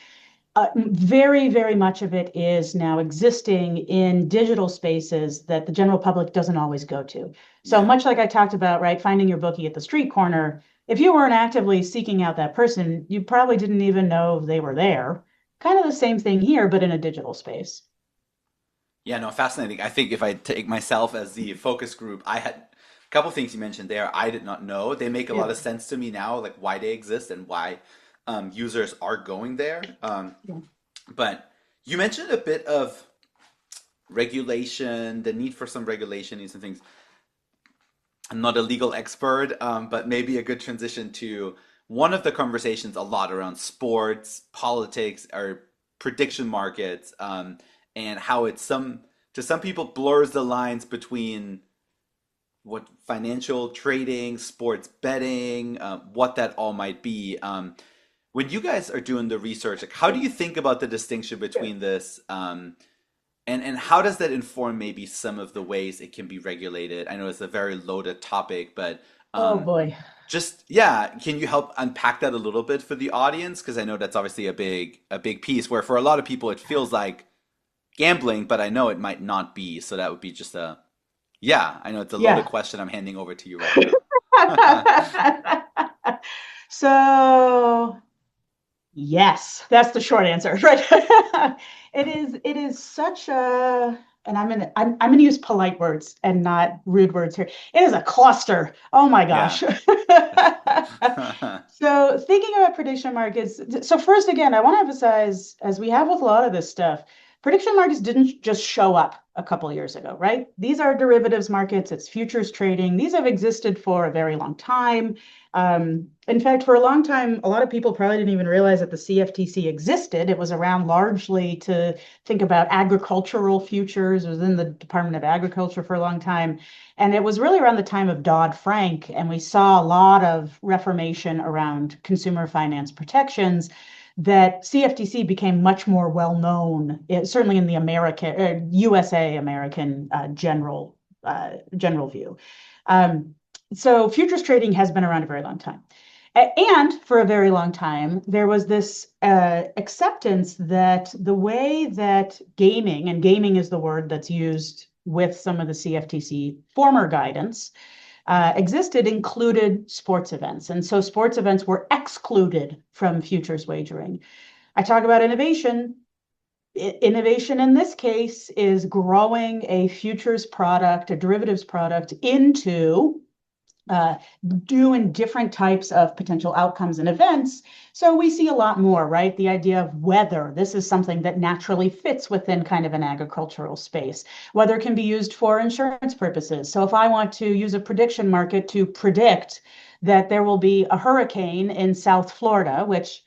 Very, very much of it is now existing in digital spaces that the general public doesn't always go to. So Yeah. much like I talked about, right, finding your bookie at the street corner, if you weren't actively seeking out that person, you probably didn't even know they were there. Kind of the same thing here, but in a digital space. Yeah, no, fascinating. I think if I take myself as the focus group, I had a couple things you mentioned there I did not know. They make a Yeah. lot of sense to me now, like why they exist and why users are going there. Yeah. But you mentioned a bit of regulation, the need for some regulation and some things. I'm not a legal expert, but maybe a good transition to one of the conversations a lot around sports, politics, or prediction markets, and how it's to some people blurs the lines between what financial trading, sports betting, what that all might be. When you guys are doing the research, like how do you think about the distinction Yeah. between this? And how does that inform maybe some of the ways it can be regulated? I know it's a very loaded topic, but Oh um, boy. just yeah, can you help unpack that a little bit for the audience? Because I know that's obviously a big piece where for a lot of people it feels like gambling, but I know it might not be. So that would be just a yeah. I know it's a loaded Yeah. question I'm handing over to you right now. So yes, that's the short answer, right? It is such a, and I'm gonna use polite words and not rude words here. It is a cluster. Oh my Yeah. gosh. So thinking about prediction markets, so first again, I want to emphasize, as we have with a lot of this stuff, prediction markets didn't just show up a couple years ago, right? These are derivatives markets, it's futures trading. These have existed for a very long time. In fact, for a long time, a lot of people probably didn't even realize that the CFTC existed. It was around largely to think about agricultural futures. It was in the Department of Agriculture for a long time. And it was really around the time of Dodd-Frank, and we saw a lot of reformation around consumer finance protections that CFTC became much more well known, certainly in the American, USA American general view. Um, so futures trading has been around a very long time. And for a very long time, there was this acceptance that the way that gaming, and gaming is the word that's used with some of the CFTC former guidance, existed included sports events. And so sports events were excluded from futures wagering. I talk about innovation. Innovation in this case is growing a futures product, a derivatives product, into uh, doing different types of potential outcomes and events. So we see a lot more, right? The idea of weather. This is something that naturally fits within kind of an agricultural space. Weather can be used for insurance purposes. So if I want to use a prediction market to predict that there will be a hurricane in South Florida, which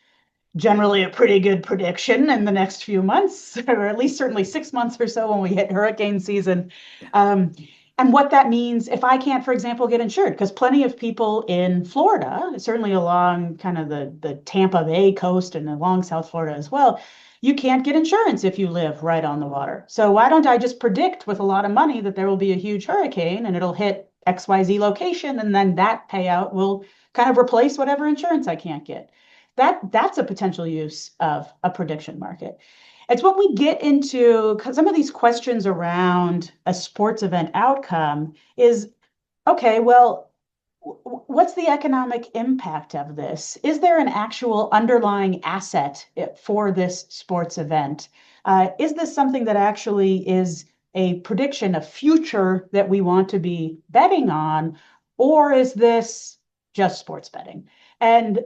generally a pretty good prediction in the next few months, or at least certainly 6 months or so when we hit hurricane season. Yeah. Um, and what that means if I can't, for example, get insured, because plenty of people in Florida, certainly along kind of the Tampa Bay coast and along South Florida as well, you can't get insurance if you live right on the water. So why don't I just predict with a lot of money that there will be a huge hurricane and it'll hit XYZ location, and then that payout will kind of replace whatever insurance I can't get. That's a potential use of a prediction market. It's when we get into some of these questions around a sports event outcome is, okay, well, what's the economic impact of this? Is there an actual underlying asset for this sports event? Is this something that actually is a prediction, a future that we want to be betting on, or is this just sports betting? And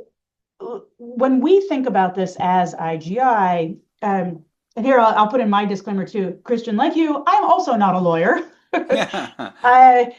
when we think about this as IGI, and here I'll put in my disclaimer too, Christian, like you, I'm also not a lawyer. I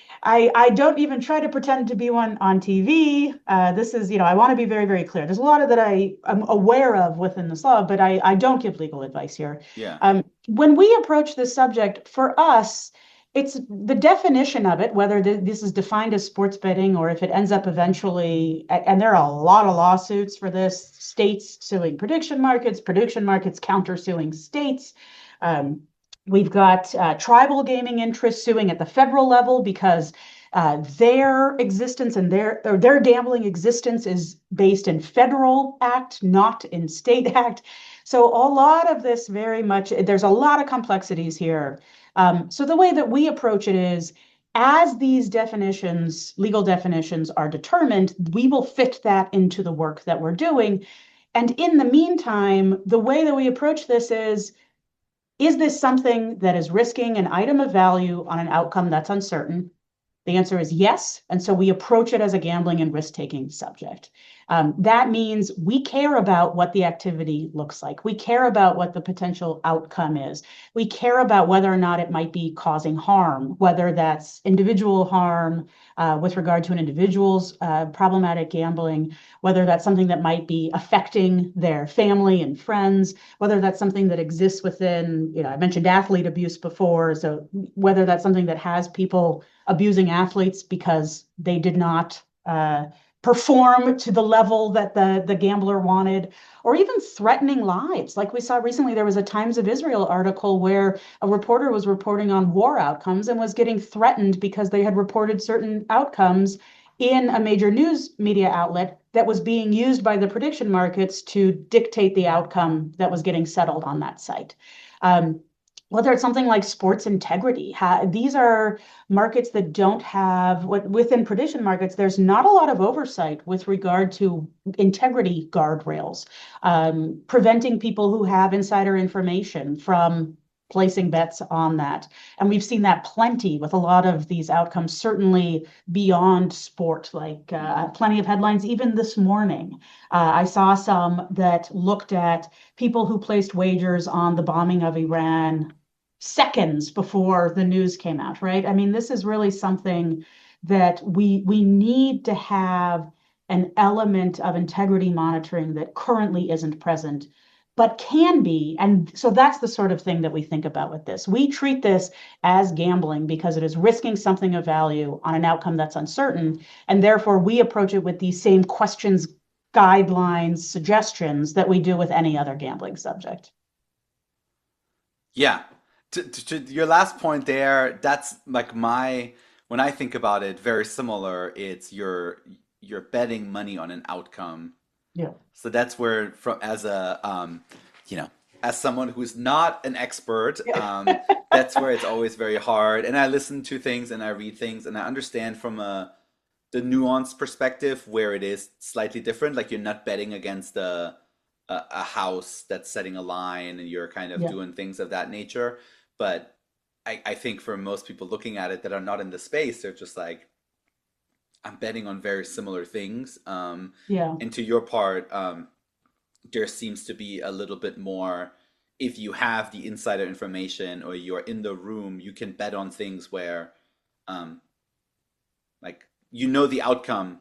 don't even try to pretend to be one on TV. This is, I want to be very, very clear. There's a lot of that I am aware of within this law, but I don't give legal advice here. Yeah. When we approach this subject, for us, it's the definition of it, whether this is defined as sports betting or if it ends up eventually, and there are a lot of lawsuits for this, states suing prediction markets counter-suing states. Um, We've got tribal gaming interests suing at the federal level because their existence and their gambling existence is based in federal act, not in state act. So a lot of this very much, there's a lot of complexities here. So the way that we approach it is, as these definitions, legal definitions are determined, we will fit that into the work that we're doing. And in the meantime, the way that we approach this is this something that is risking an item of value on an outcome that's uncertain? The answer is yes. And so we approach it as a gambling and risk-taking subject. That means we care about what the activity looks like. We care about what the potential outcome is. We care about whether or not it might be causing harm, whether that's individual harm with regard to an individual's problematic gambling, whether that's something that might be affecting their family and friends, whether that's something that exists within, I mentioned athlete abuse before. So whether that's something that has people abusing athletes because they did not perform to the level that the gambler wanted, or even threatening lives. Like we saw recently, there was a Times of Israel article where a reporter was reporting on war outcomes and was getting threatened because they had reported certain outcomes in a major news media outlet that was being used by the prediction markets to dictate the outcome that was getting settled on that site. Um, Whether it's something like sports integrity, these are markets that don't have what within prediction markets, there's not a lot of oversight with regard to integrity guardrails, preventing people who have insider information from placing bets on that. And we've seen that plenty with a lot of these outcomes, certainly beyond sport, like plenty of headlines, even this morning. I saw some that looked at people who placed wagers on the bombing of Iran seconds before the news came out, right? I mean, this is really something that we need to have an element of integrity monitoring that currently isn't present, but can be. And so that's the sort of thing that we think about with this. We treat this as gambling because it is risking something of value on an outcome that's uncertain. And therefore, we approach it with these same questions, guidelines, suggestions that we do with any other gambling subject. Yeah. To your last point there, that's like when I think about it, very similar. It's you're betting money on an outcome. Yeah. So that's where from as a you know, as someone who's not an expert, that's where it's always very hard. And I listen to things and I read things and I understand from the nuanced perspective where it is slightly different. Like you're not betting against a house that's setting a line and you're kind of Yeah. doing things of that nature. But I think for most people looking at it that are not in the space, they're just like, I'm betting on very similar things. Yeah. And to your part, there seems to be a little bit more, if you have the insider information or you're in the room, you can bet on things where, um, like, you know the outcome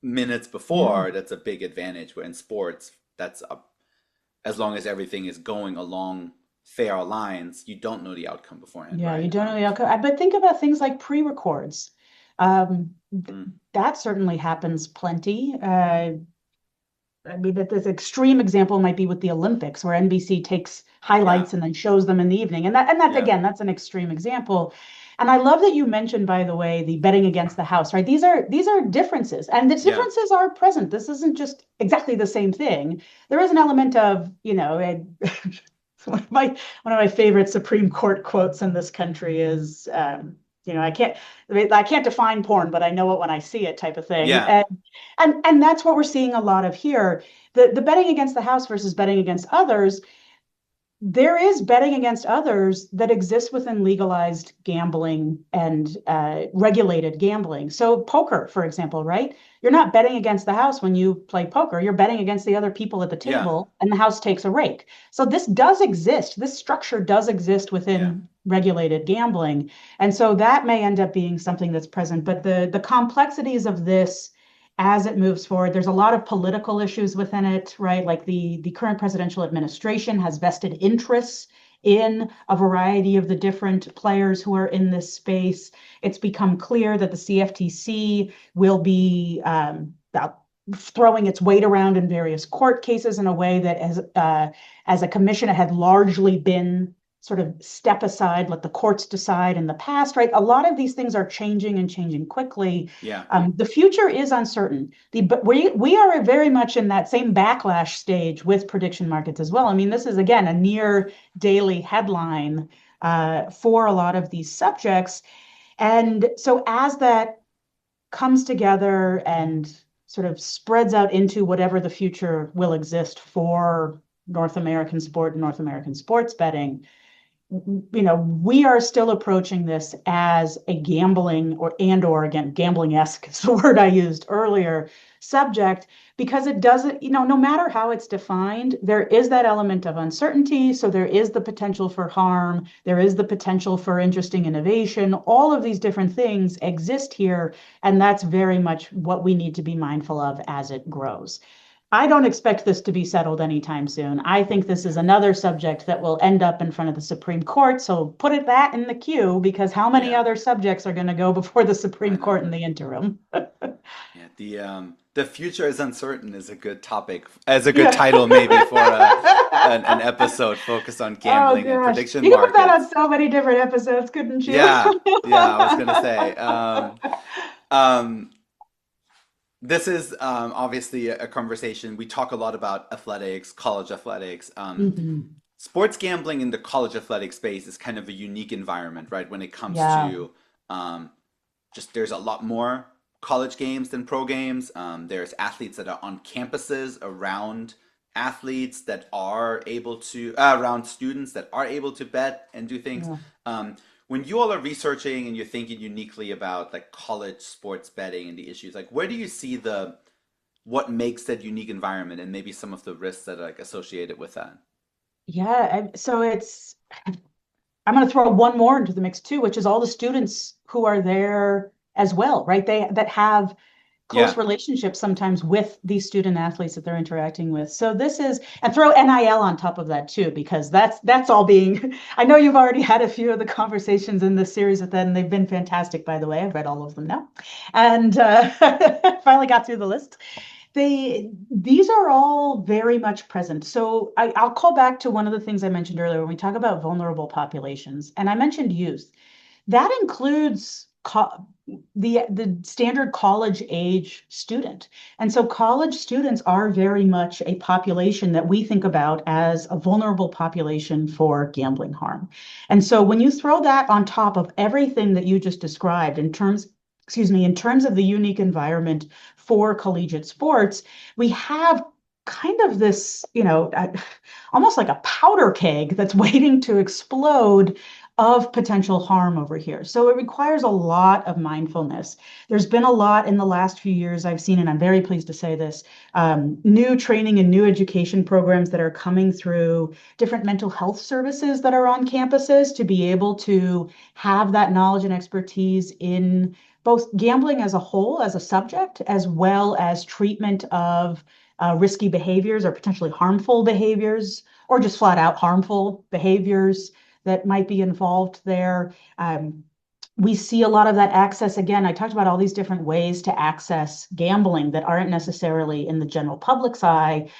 minutes Yeah. before. That's a big advantage. Where in sports, as long as everything is going along fair lines, you don't know the outcome beforehand, Yeah, you right? don't know the outcome. But think about things like pre-records. Um, th- Mm, that certainly happens plenty. I mean, that this extreme example might be with the Olympics, where NBC takes yeah, highlights and then shows them in the evening. And that yeah, again, that's an extreme example. And I love that you mentioned, by the way, the betting against the house, right? These are differences, and the yeah, differences are present. This isn't just exactly the same thing. There is an element of, one of my favorite Supreme Court quotes in this country is, I can't define porn, but I know it when I see it, type of thing. yeah, And that's what we're seeing a lot of here. The betting against the house versus betting against others, there is betting against others that exists within legalized gambling and regulated gambling. So poker, for example, right? You're not betting against the house when you play poker. You're betting against the other people at the yeah, table, and the house takes a rake. So this does exist. This structure does exist yeah. within regulated gambling. And so that may end up being something that's present. But the complexities of this as it moves forward. There's a lot of political issues within it, right? Like the current presidential administration has vested interests in a variety of the different players who are in this space. It's become clear that the CFTC will be throwing its weight around in various court cases in a way that, as a commission, it had largely been sort of step aside, let the courts decide in the past, right? A lot of these things are changing and changing quickly. Yeah. The future is uncertain. But we are very much in that same backlash stage with prediction markets as well. I mean, this is again a near daily headline for a lot of these subjects, and so as that comes together and sort of spreads out into whatever the future will exist for North American sport and North American sports betting, we are still approaching this as a gambling or again, gambling-esque is the word I used earlier, subject, because it doesn't, no matter how it's defined, there is that element of uncertainty. So there is the potential for harm. There is the potential for interesting innovation. All of these different things exist here. And that's very much what we need to be mindful of as it grows. I don't expect this to be settled anytime soon. I think this is Yeah. another subject that will end up in front of the Supreme Court. So put it that in the queue, because how many Yeah. other subjects are going to go before the I Supreme know. Court in the interim? Yeah, the future is uncertain is a good topic, as a good Yeah. title maybe for an episode focused on Oh gambling and gosh. prediction You could put that on markets. so many different episodes, couldn't you? Yeah, I was gonna say. Um, this is obviously a conversation. We talk a lot about athletics, college athletics. Mhm. Sports gambling in the college athletic space is kind of a unique environment, right? When it comes Yeah. to um, just there's a lot more college games than pro games. There's athletes that are on campuses around athletes that are able to around students that are able to bet and do things. Yeah. When you all are researching and you're thinking uniquely about like college sports betting and the issues, like where do you see the what makes that unique environment and maybe some of the risks that are like associated with that? Yeah. So I'm going to throw one more into the mix too, which is all the students who are there as well, right? They that have close Yeah. relationships sometimes with these student athletes that they're interacting with. So this is, and throw NIL on top of that too, because that's all being, I know you've already had a few of the conversations in this series with them, and they've been fantastic, by the way. I've read all of them now. And finally got through the list. These are all very much present. So I'll call back to one of the things I mentioned earlier when we talk about vulnerable populations, and I mentioned youth. That includes the standard college age student. And so college students are very much a population that we think about as a vulnerable population for gambling harm. And so when you throw that on top of everything that you just described in terms, excuse me, in terms of the unique environment for collegiate sports, we have kind of this, almost like a powder keg that's waiting to explode of potential harm over here. So it requires a lot of mindfulness. There's been a lot in the last few years I've seen, and I'm very pleased to say this, new training and new education programs that are coming through different mental health services that are on campuses to be able to have that knowledge and expertise in both gambling as a whole, as a subject, as well as treatment of risky behaviors or potentially harmful behaviors, or just flat out harmful behaviors that might be involved there. We see a lot of that access. Again, I talked about all these different ways to access gambling that aren't necessarily in the general public's eye.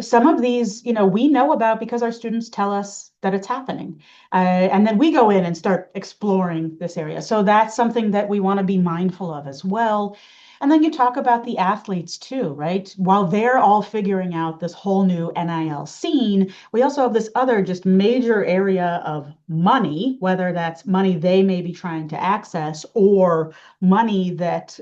Some of these, we know about because our students tell us that it's happening. And then we go in and start exploring this area. So that's something that we want to be mindful of as well. And then you talk about the athletes too, right? While they're all figuring out this whole new NIL scene, we also have this other just major area of money, whether that's money they may be trying to access or money that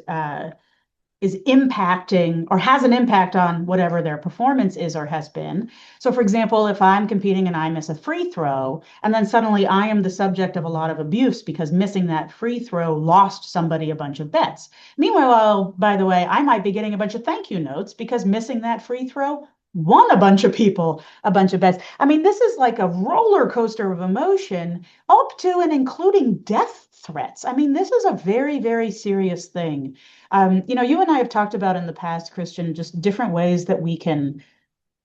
is impacting or has an impact on whatever their performance is or has been. So, for example, if I'm competing and I miss a free throw, and then suddenly I am the subject of a lot of abuse because missing that free throw lost somebody a bunch of bets. Meanwhile, by the way, I might be getting a bunch of thank you notes because missing that free throw won a bunch of people a bunch of bets. I mean, this is like a roller coaster of emotion up to and including death threats. I mean, this is a very, very serious thing. You and I have talked about in the past, Christian, just different ways that we can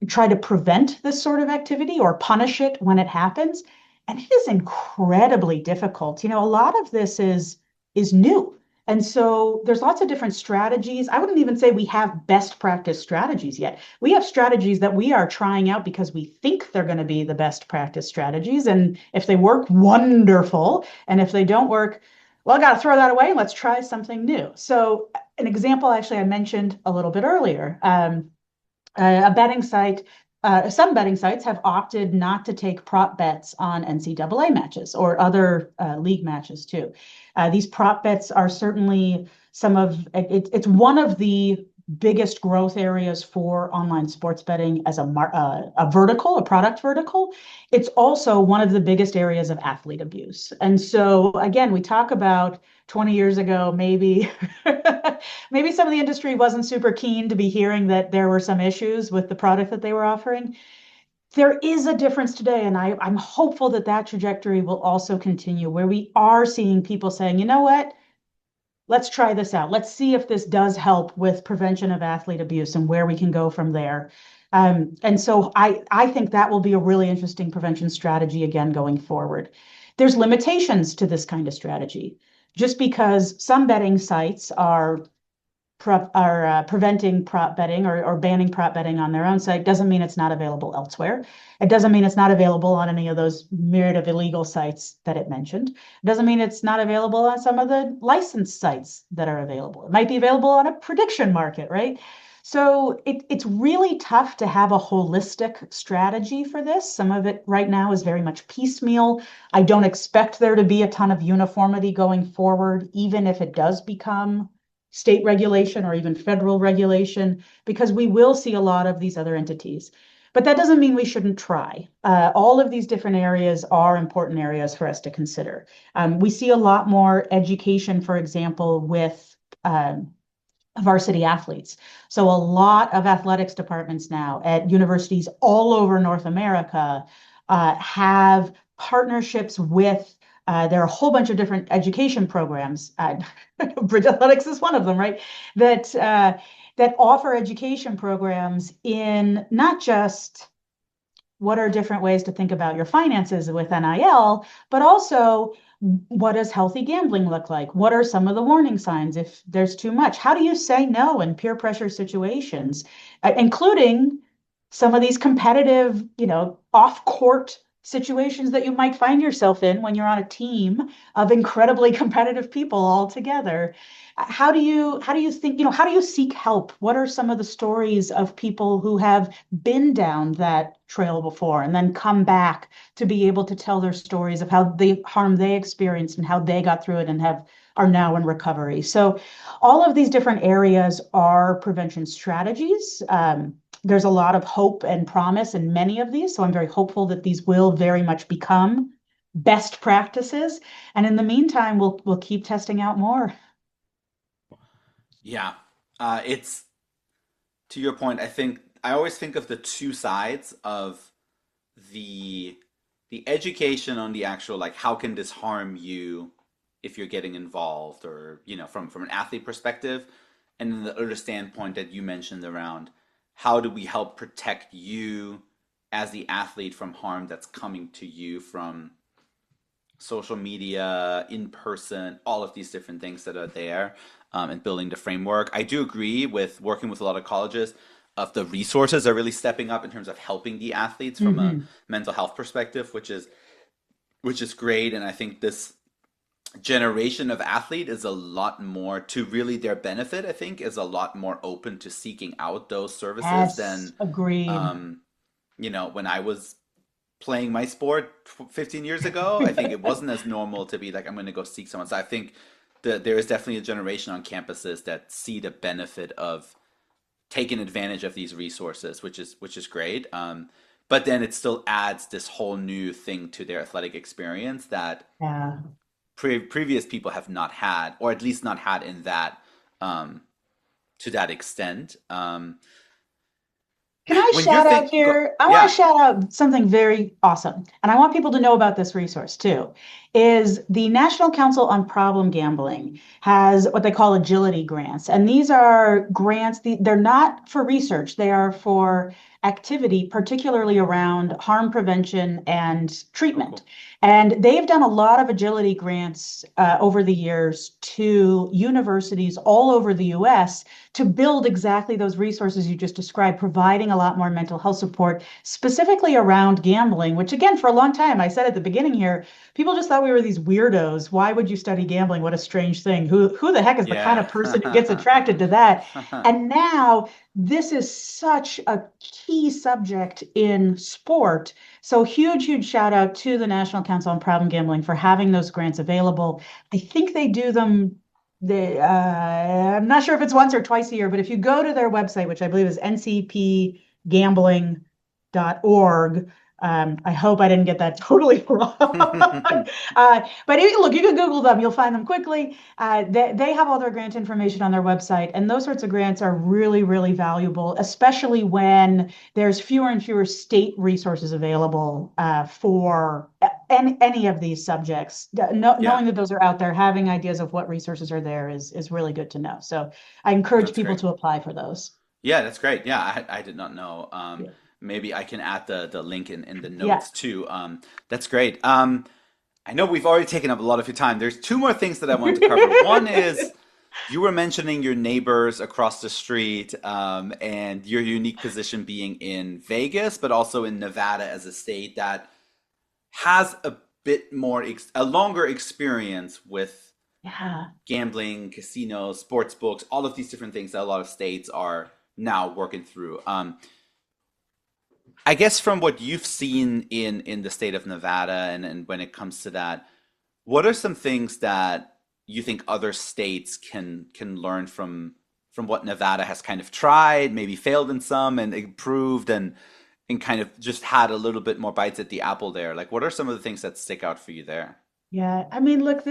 try to prevent this sort of activity or punish it when it happens. And it is incredibly difficult. A lot of this is new. And so there's lots of different strategies. I wouldn't even say we have best practice strategies yet. We have strategies that we are trying out because we think they're going to be the best practice strategies. And if they work, wonderful. And if they don't work, well, I got to throw that away and let's try something new. So an example, actually, I mentioned a little bit earlier. A betting site, some betting sites have opted not to take prop bets on NCAA matches or other league matches too. These prop bets are certainly it's one of the biggest growth areas for online sports betting as a vertical, a product vertical. It's also one of the biggest areas of athlete abuse. And so again, we talk about 20 years ago, maybe maybe some of the industry wasn't super keen to be hearing that there were some issues with the product that they were offering. There is a difference today, and I'm hopeful that that trajectory will also continue, where we are seeing people saying, you know what, let's try this out. Let's see if this does help with prevention of athlete abuse and where we can go from there. And so I think that will be a really interesting prevention strategy again going forward. There's limitations to this kind of strategy. Just because some betting sites are preventing prop betting or banning prop betting on their own site doesn't mean it's not available elsewhere. It doesn't mean it's not available on any of those myriad of illegal sites that it mentioned. It doesn't mean it's not available on some of the licensed sites that are available. It might be available on a prediction market, right? So it's really tough to have a holistic strategy for this. Some of it right now is very much piecemeal. I don't expect there to be a ton of uniformity going forward, even if it does become state regulation or even federal regulation, because we will see a lot of these other entities. But that doesn't mean we shouldn't try. All of these different areas are important areas for us to consider. We see a lot more education, for example, with varsity athletes. So a lot of athletics departments now at universities all over North America have partnerships with there are a whole bunch of different education programs. Bridge Athletics is one of them, right? That offer education programs in not just what are different ways to think about your finances with NIL, but also what does healthy gambling look like? What are some of the warning signs if there's too much? How do you say no in peer pressure situations, including some of these competitive, off-court situations that you might find yourself in when you're on a team of incredibly competitive people all together? How do you think, how do you seek help? What are some of the stories of people who have been down that trail before and then come back to be able to tell their stories of how the harm they experienced and how they got through it and are now in recovery? So all of these different areas are prevention strategies. There's a lot of hope and promise in many of these, so I'm very hopeful that these will very much become best practices. And in the meantime, we'll keep testing out more. Yeah. It's to your point, I think I always think of the two sides of the the education on the actual like how can this harm you if you're getting involved or from an athlete perspective, and then the other standpoint that you mentioned around how do we help protect you as the athlete from harm that's coming to you from social media, in person, all of these different things that are there, and building the framework. I do agree with working with a lot of colleges of the resources are really stepping up in terms of helping the athletes from a Hmm. mental health perspective, which is great. And I think this generation of athlete is a lot more to really their benefit, I think, is a lot more open to seeking out those services Yes, than agreed. um, when I was playing my sport 15 years ago. I think it wasn't as normal to be like, I'm going to go seek someone. So I think that there is definitely a generation on campuses that see the benefit of taking advantage of these resources, which is great. But then it still adds this whole new thing to their athletic experience that Yeah. previous people have not had, or at least not had in that um, to that extent. Can I When you're shout out think, here? I want to yeah, shout out something very awesome, and I want people to know about this resource too. Is the National Council on Problem Gambling has what they call agility grants, and these are grants. They're not for research; they are for activity, particularly around harm prevention and oh treatment. cool, And they've done a lot of agility grants over the years to universities all over the US to build exactly those resources you just described, providing a lot more mental health support, specifically around gambling, which again, for a long time, I said at the beginning here, people just thought we were these weirdos. Why would you study gambling? What a strange thing. Who the heck is the kind yeah. of person who gets attracted to that? And now this is such a key subject in sport. So huge, huge shout out to the National Council on Problem Gambling for having those grants available. I think they do them I'm not sure if it's once or twice a year, but if you go to their website, which I believe is ncpgambling.org, I hope I didn't get that totally wrong. But look, you can Google them, you'll find them quickly. They have all their grant information on their website, and those sorts of grants are really, really valuable, especially when there's fewer and fewer state resources available for any of these subjects. Yeah, Knowing that those are out there, having ideas of what resources are there is really good to know. So I encourage that's people great. to apply for those. Yeah, that's great. Yeah, I did not know. Yeah. Maybe I can add the link in the Yeah. notes too. That's great. I know we've already taken up a lot of your time. There's two more things that I want to cover. One is You were mentioning your neighbors across the street, and your unique position being in Vegas, but also in Nevada as a state that has a bit more, a longer experience with Yeah. gambling, casinos, sports books, all of these different things that a lot of states are now working through. I guess from what you've seen in the state of Nevada, and when it comes to that, what are some things that you think other states can learn from what Nevada has kind of tried, maybe failed in some and improved and kind of just had a little bit more bites at the apple there? Like what are some of the things that stick out for you there? Yeah, I mean, look,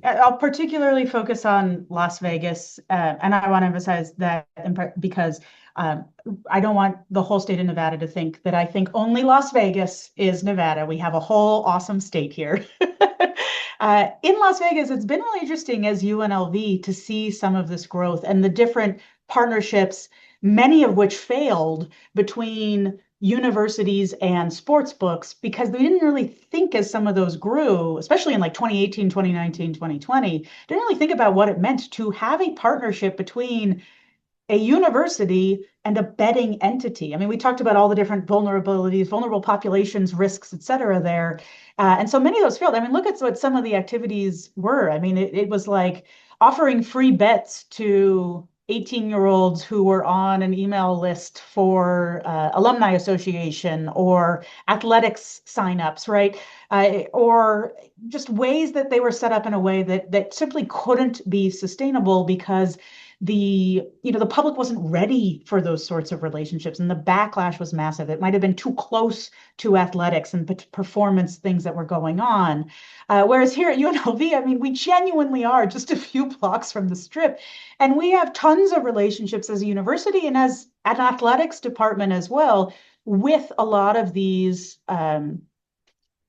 I'll particularly focus on Las Vegas, and I want to emphasize that because um, I don't want the whole state of Nevada to think that I think only Las Vegas is Nevada. We have a whole awesome state here. In Las Vegas, it's been really interesting as UNLV to see some of this growth and the different partnerships, many of which failed between universities and sports books because we didn't really think as some of those grew, especially in like 2018, 2019, 2020, didn't really think about what it meant to have a partnership between a university and a betting entity. I mean, we talked about all the different vulnerabilities, vulnerable populations, risks, et cetera, there. And so many of those failed. I mean, look at what some of the activities were. I mean, it was like offering free bets to 18-year-olds who were on an email list for alumni association or athletics signups, right? Or just ways that they were set up in a way that simply couldn't be sustainable because the public wasn't ready for those sorts of relationships and the backlash was massive. It might have been too close to athletics and performance things that were going on. Whereas here at UNLV, I mean, we genuinely are just a few blocks from the strip, and we have tons of relationships as a university and as an athletics department as well with a lot of these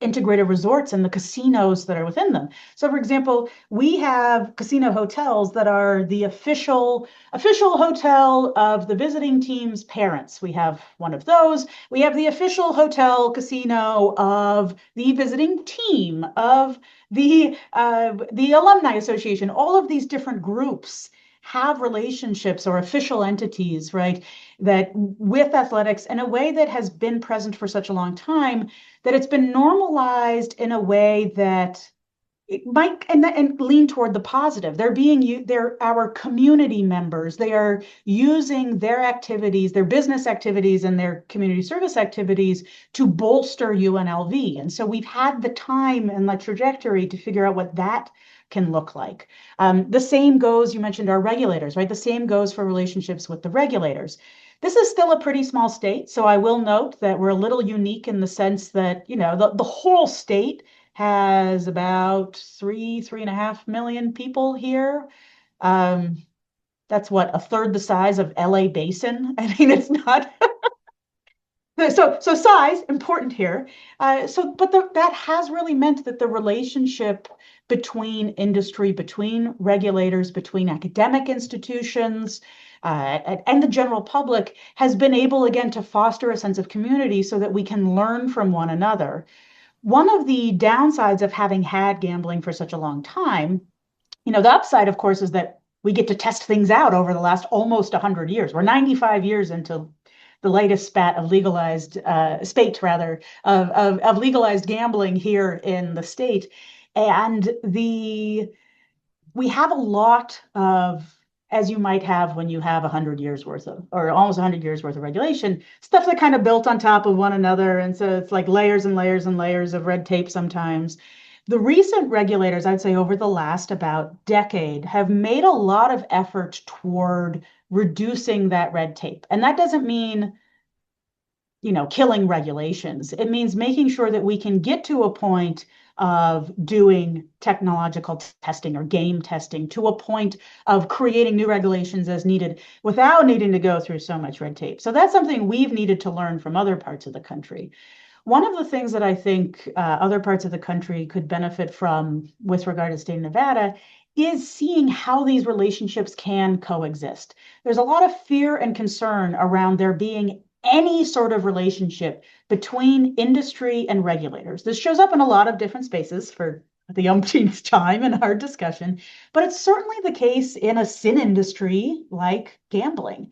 integrated resorts and the casinos that are within them. So, for example, we have casino hotels that are the official hotel of the visiting team's parents. We have one of those. We have the official hotel casino of the visiting team of the alumni association. All of these different groups have relationships or official entities, right, that with athletics in a way that has been present for such a long time that it's been normalized in a way that it might and lean toward the positive. They're our community members. They are using their activities, their business activities, and their community service activities to bolster UNLV. And so we've had the time and the trajectory to figure out what that can look like. The same goes, you mentioned our regulators, right? The same goes for relationships with the regulators. This is still a pretty small state, so I will note that we're a little unique in the sense that, the whole state has about 3.5 million people here. Um, that's what, a third the size of LA Basin. I mean, it's not so size important here. That has really meant that the relationship between industry, between regulators, between academic institutions, and the general public has been able again to foster a sense of community so that we can learn from one another. One of the downsides of having had gambling for such a long time, the upside, of course, is that we get to test things out over the last almost 100 years. We're 95 years into the latest spate rather of legalized gambling here in the state, and we have a lot of, as you might have when you have 100 years worth of, or almost 100 years worth of regulation, stuff that kind of built on top of one another. And so it's like layers and layers and layers of red tape sometimes. The recent regulators, I'd say over the last about decade, have made a lot of effort toward reducing that red tape. And that doesn't mean killing regulations. It means making sure that we can get to a point of doing technological testing or game testing to a point of creating new regulations as needed without needing to go through so much red tape. So that's something we've needed to learn from other parts of the country. One of the things that I think other parts of the country could benefit from with regard to state of Nevada is seeing how these relationships can coexist. There's a lot of fear and concern around there being any sort of relationship between industry and regulators. This shows up in a lot of different spaces for the umpteenth time in our discussion, but it's certainly the case in a sin industry like gambling.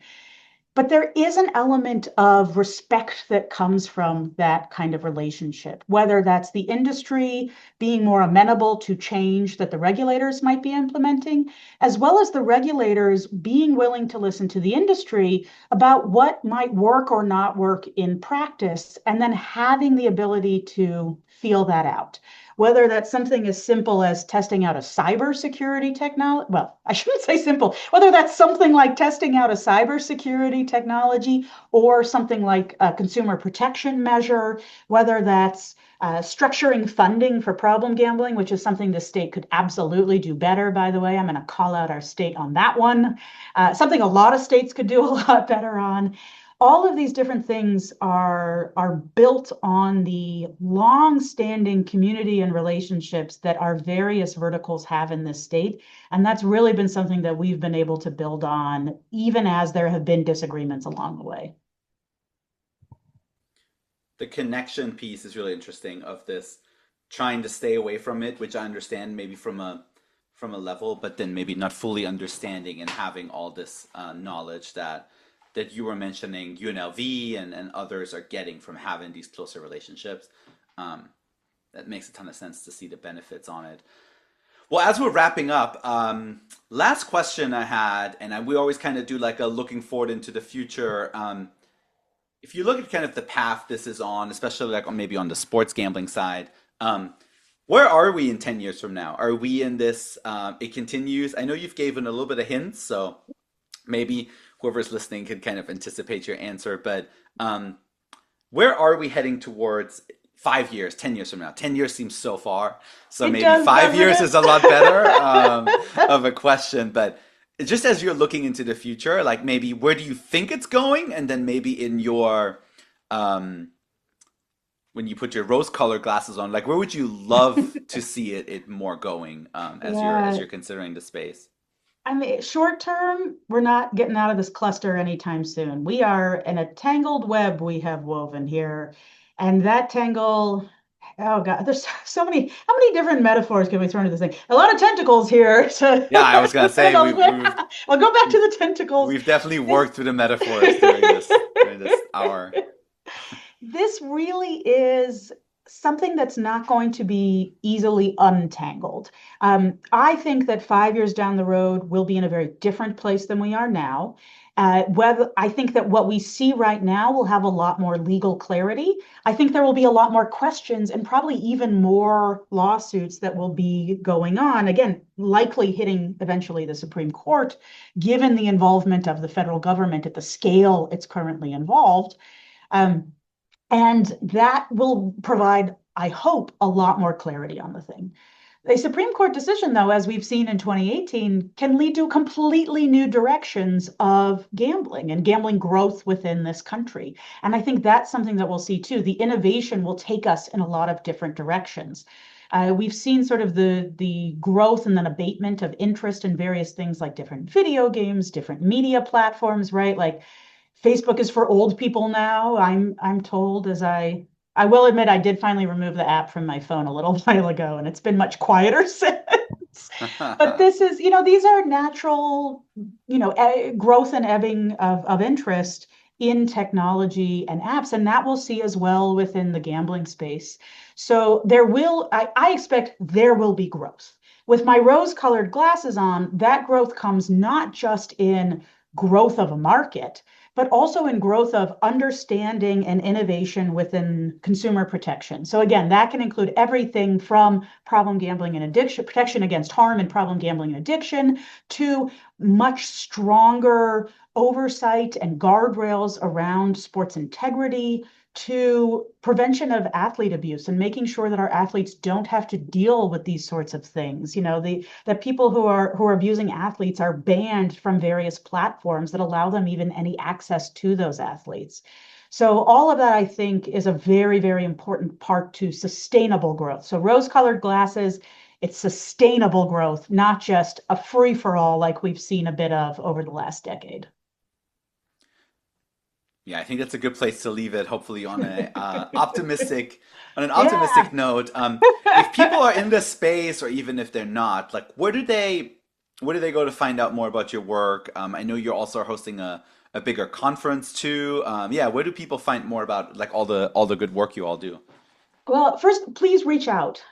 But there is an element of respect that comes from that kind of relationship, whether that's the industry being more amenable to change that the regulators might be implementing, as well as the regulators being willing to listen to the industry about what might work or not work in practice, and then having the ability to feel that out. Whether that's something as simple as testing out a cybersecurity technology, well, I shouldn't say simple, whether that's something like testing out a cybersecurity technology or something like a consumer protection measure, whether that's structuring funding for problem gambling, which is something the state could absolutely do better, by the way. I'm going to call out our state on that one. Something a lot of states could do a lot better on. All of these different things are built on the long-standing community and relationships that our various verticals have in this state. And that's really been something that we've been able to build on, even as there have been disagreements along the way. The connection piece is really interesting of this trying to stay away from it, which I understand maybe from a level, but then maybe not fully understanding and having all this knowledge that you were mentioning UNLV and others are getting from having these closer relationships. Um, that makes a ton of sense to see the benefits on it. Well, as we're wrapping up, last question I had, and we always kind of do like a looking forward into the future. If you look at kind of the path this is on, especially like maybe on the sports gambling side, where are we in 10 years from now? Are we in this, it continues? I know you've given a little bit of hints, so maybe whoever's listening could kind of anticipate your answer, but where are we heading towards 5 years, 10 years from now? 10 years seems so far, so It maybe does, five doesn't years it? is a lot better of a question, but just as you're looking into the future, like maybe where do you think it's going? And then maybe in your, um, when you put your rose-colored glasses on, like where would you love to see it more going as Yeah, you're considering the space? I mean, short term, we're not getting out of this cluster anytime soon. We are in a tangled web we have woven here. And that tangle, oh God, there's so many, how many different metaphors can we throw into this thing? A lot of tentacles here Yeah, I was gonna to say say those. I'll go back to we've the tentacles. we've definitely This worked through the metaphors during this hour. this really is something that's not going to be easily untangled. I think that 5 years down the road, we'll be in a very different place than we are now. Whether I think that what we see right now will have a lot more legal clarity. I think there will be a lot more questions and probably even more lawsuits that will be going on. Again, likely hitting eventually the Supreme Court, given the involvement of the federal government at the scale it's currently involved. Um, and that will provide, I hope, a lot more clarity on the thing. A Supreme Court decision, though, as we've seen in 2018, can lead to completely new directions of gambling and gambling growth within this country. And I think that's something that we'll see too. The innovation will take us in a lot of different directions. We've seen sort of the growth and then abatement of interest in various things like different video games, different media platforms, right? Like Facebook is for old people now. I'm told, as I will admit I did finally remove the app from my phone a little while ago, and it's been much quieter since. But this is, these are natural, growth and ebbing of interest in technology and apps, and that we'll see as well within the gambling space. So I expect there will be growth. With my rose-colored glasses on, that growth comes not just in growth of a market, but also in growth of understanding and innovation within consumer protection. So again, that can include everything from problem gambling and addiction, protection against harm and problem gambling and addiction, to much stronger oversight and guardrails around sports integrity, to prevention of athlete abuse and making sure that our athletes don't have to deal with these sorts of things. That people who are abusing athletes are banned from various platforms that allow them even any access to those athletes. So all of that, I think, is a very, very important part to sustainable growth. So rose-colored glasses, it's sustainable growth, not just a free-for-all like we've seen a bit of over the last decade. Yeah, I think that's a good place to leave it. Hopefully, on a optimistic, on an Yeah. optimistic note. If people are in this space, or even if they're not, like, where do they go to find out more about your work? I know you're also hosting a bigger conference too. Yeah, where do people find more about like all the good work you all do? Well, first, please reach out.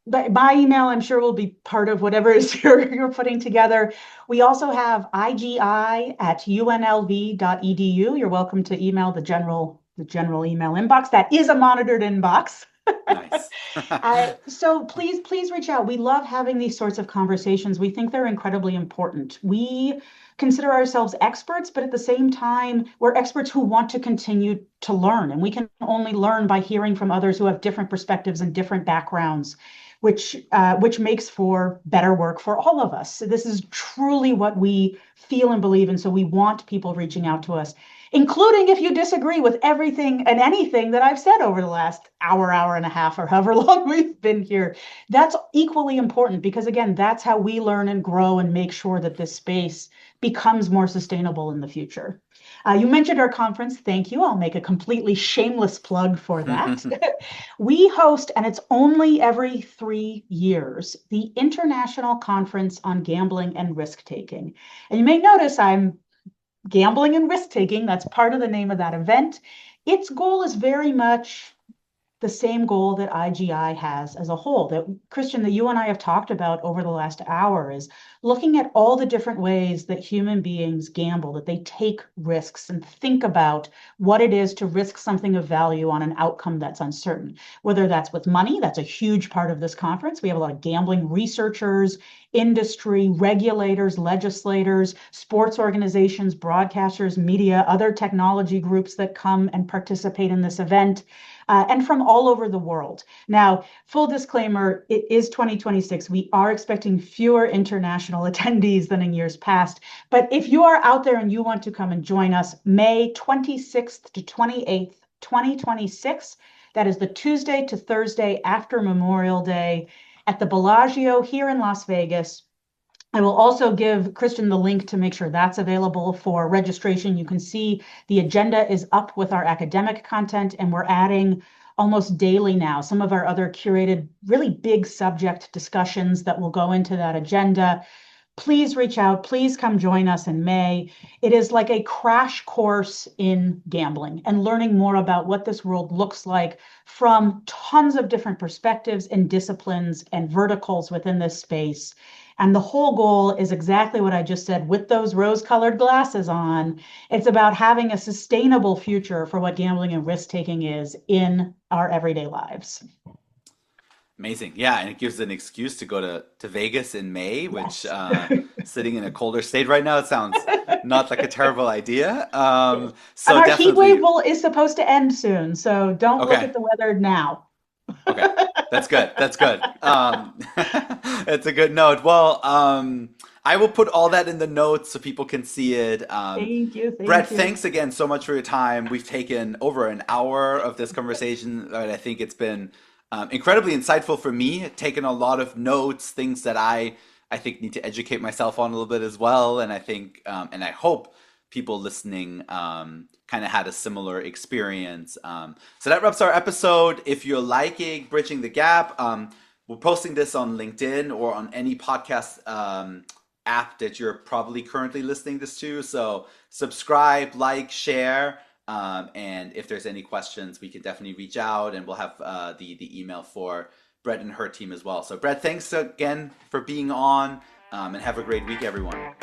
But by email, I'm sure will be part of whatever it is you're putting together. We also have igi@unlv.edu. You're welcome to email the general email inbox. That is a monitored inbox. Nice. So please reach out. We love having these sorts of conversations. We think they're incredibly important. We consider ourselves experts, but at the same time, we're experts who want to continue to learn. And we can only learn by hearing from others who have different perspectives and different backgrounds, which makes for better work for all of us. So this is truly what we feel and believe in. So we want people reaching out to us, including if you disagree with everything and anything that I've said over the last hour and a half, or however long we've been here. That's equally important because, again, that's how we learn and grow and make sure that this space becomes more sustainable in the future. You mentioned our conference. Thank you. I'll make a completely shameless plug for that. We host, and it's only every 3 years, the International Conference on Gambling and Risk Taking. And you may notice I'm gambling and risk taking. That's part of the name of that event. Its goal is very much the same goal that IGI has as a whole, that Christian, that you and I have talked about over the last hour, is looking at all the different ways that human beings gamble, that they take risks and think about what it is to risk something of value on an outcome that's uncertain. Whether that's with money, that's a huge part of this conference. We have a lot of gambling researchers, industry, regulators, legislators, sports organizations, broadcasters, media, other technology groups that come and participate in this event, and from all over the world. Now, full disclaimer, it is 2026. We are expecting fewer international attendees than in years past. But if you are out there and you want to come and join us, May 26th to 28th, 2026, that is the Tuesday to Thursday after Memorial Day at the Bellagio here in Las Vegas. I will also give Christian the link to make sure that's available for registration. You can see the agenda is up with our academic content, and we're adding almost daily now some of our other curated, really big subject discussions that will go into that agenda. Please reach out. Please come join us in May. It is like a crash course in gambling and learning more about what this world looks like from tons of different perspectives and disciplines and verticals within this space. And the whole goal is exactly what I just said with those rose-colored glasses on. It's about having a sustainable future for what gambling and risk-taking is in our everyday lives. Amazing. Yeah, and it gives an excuse to go to Vegas in May, which Yes. sitting in a colder state right now, it sounds not like a terrible idea. And So our heat wave definitely, will is supposed to end soon, so don't look okay, at the weather now. okay, that's good. That's good. It's a good note. Well, I will put all that in the notes so people can see it. Thank you, Brett, thank you. thanks again so much for your time. We've taken over an hour of this conversation, and I think it's been incredibly insightful for me. Taken a lot of notes, things that I think need to educate myself on a little bit as well. And I think and I hope people listening kind of had a similar experience. So that wraps our episode. If you're liking Bridging the Gap, we're posting this on LinkedIn or on any podcast app that you're probably currently listening this to. So subscribe, like, share. And if there's any questions, we can definitely reach out, and we'll have the email for Brett and her team as well. So Brett, thanks again for being on, and have a great week, everyone.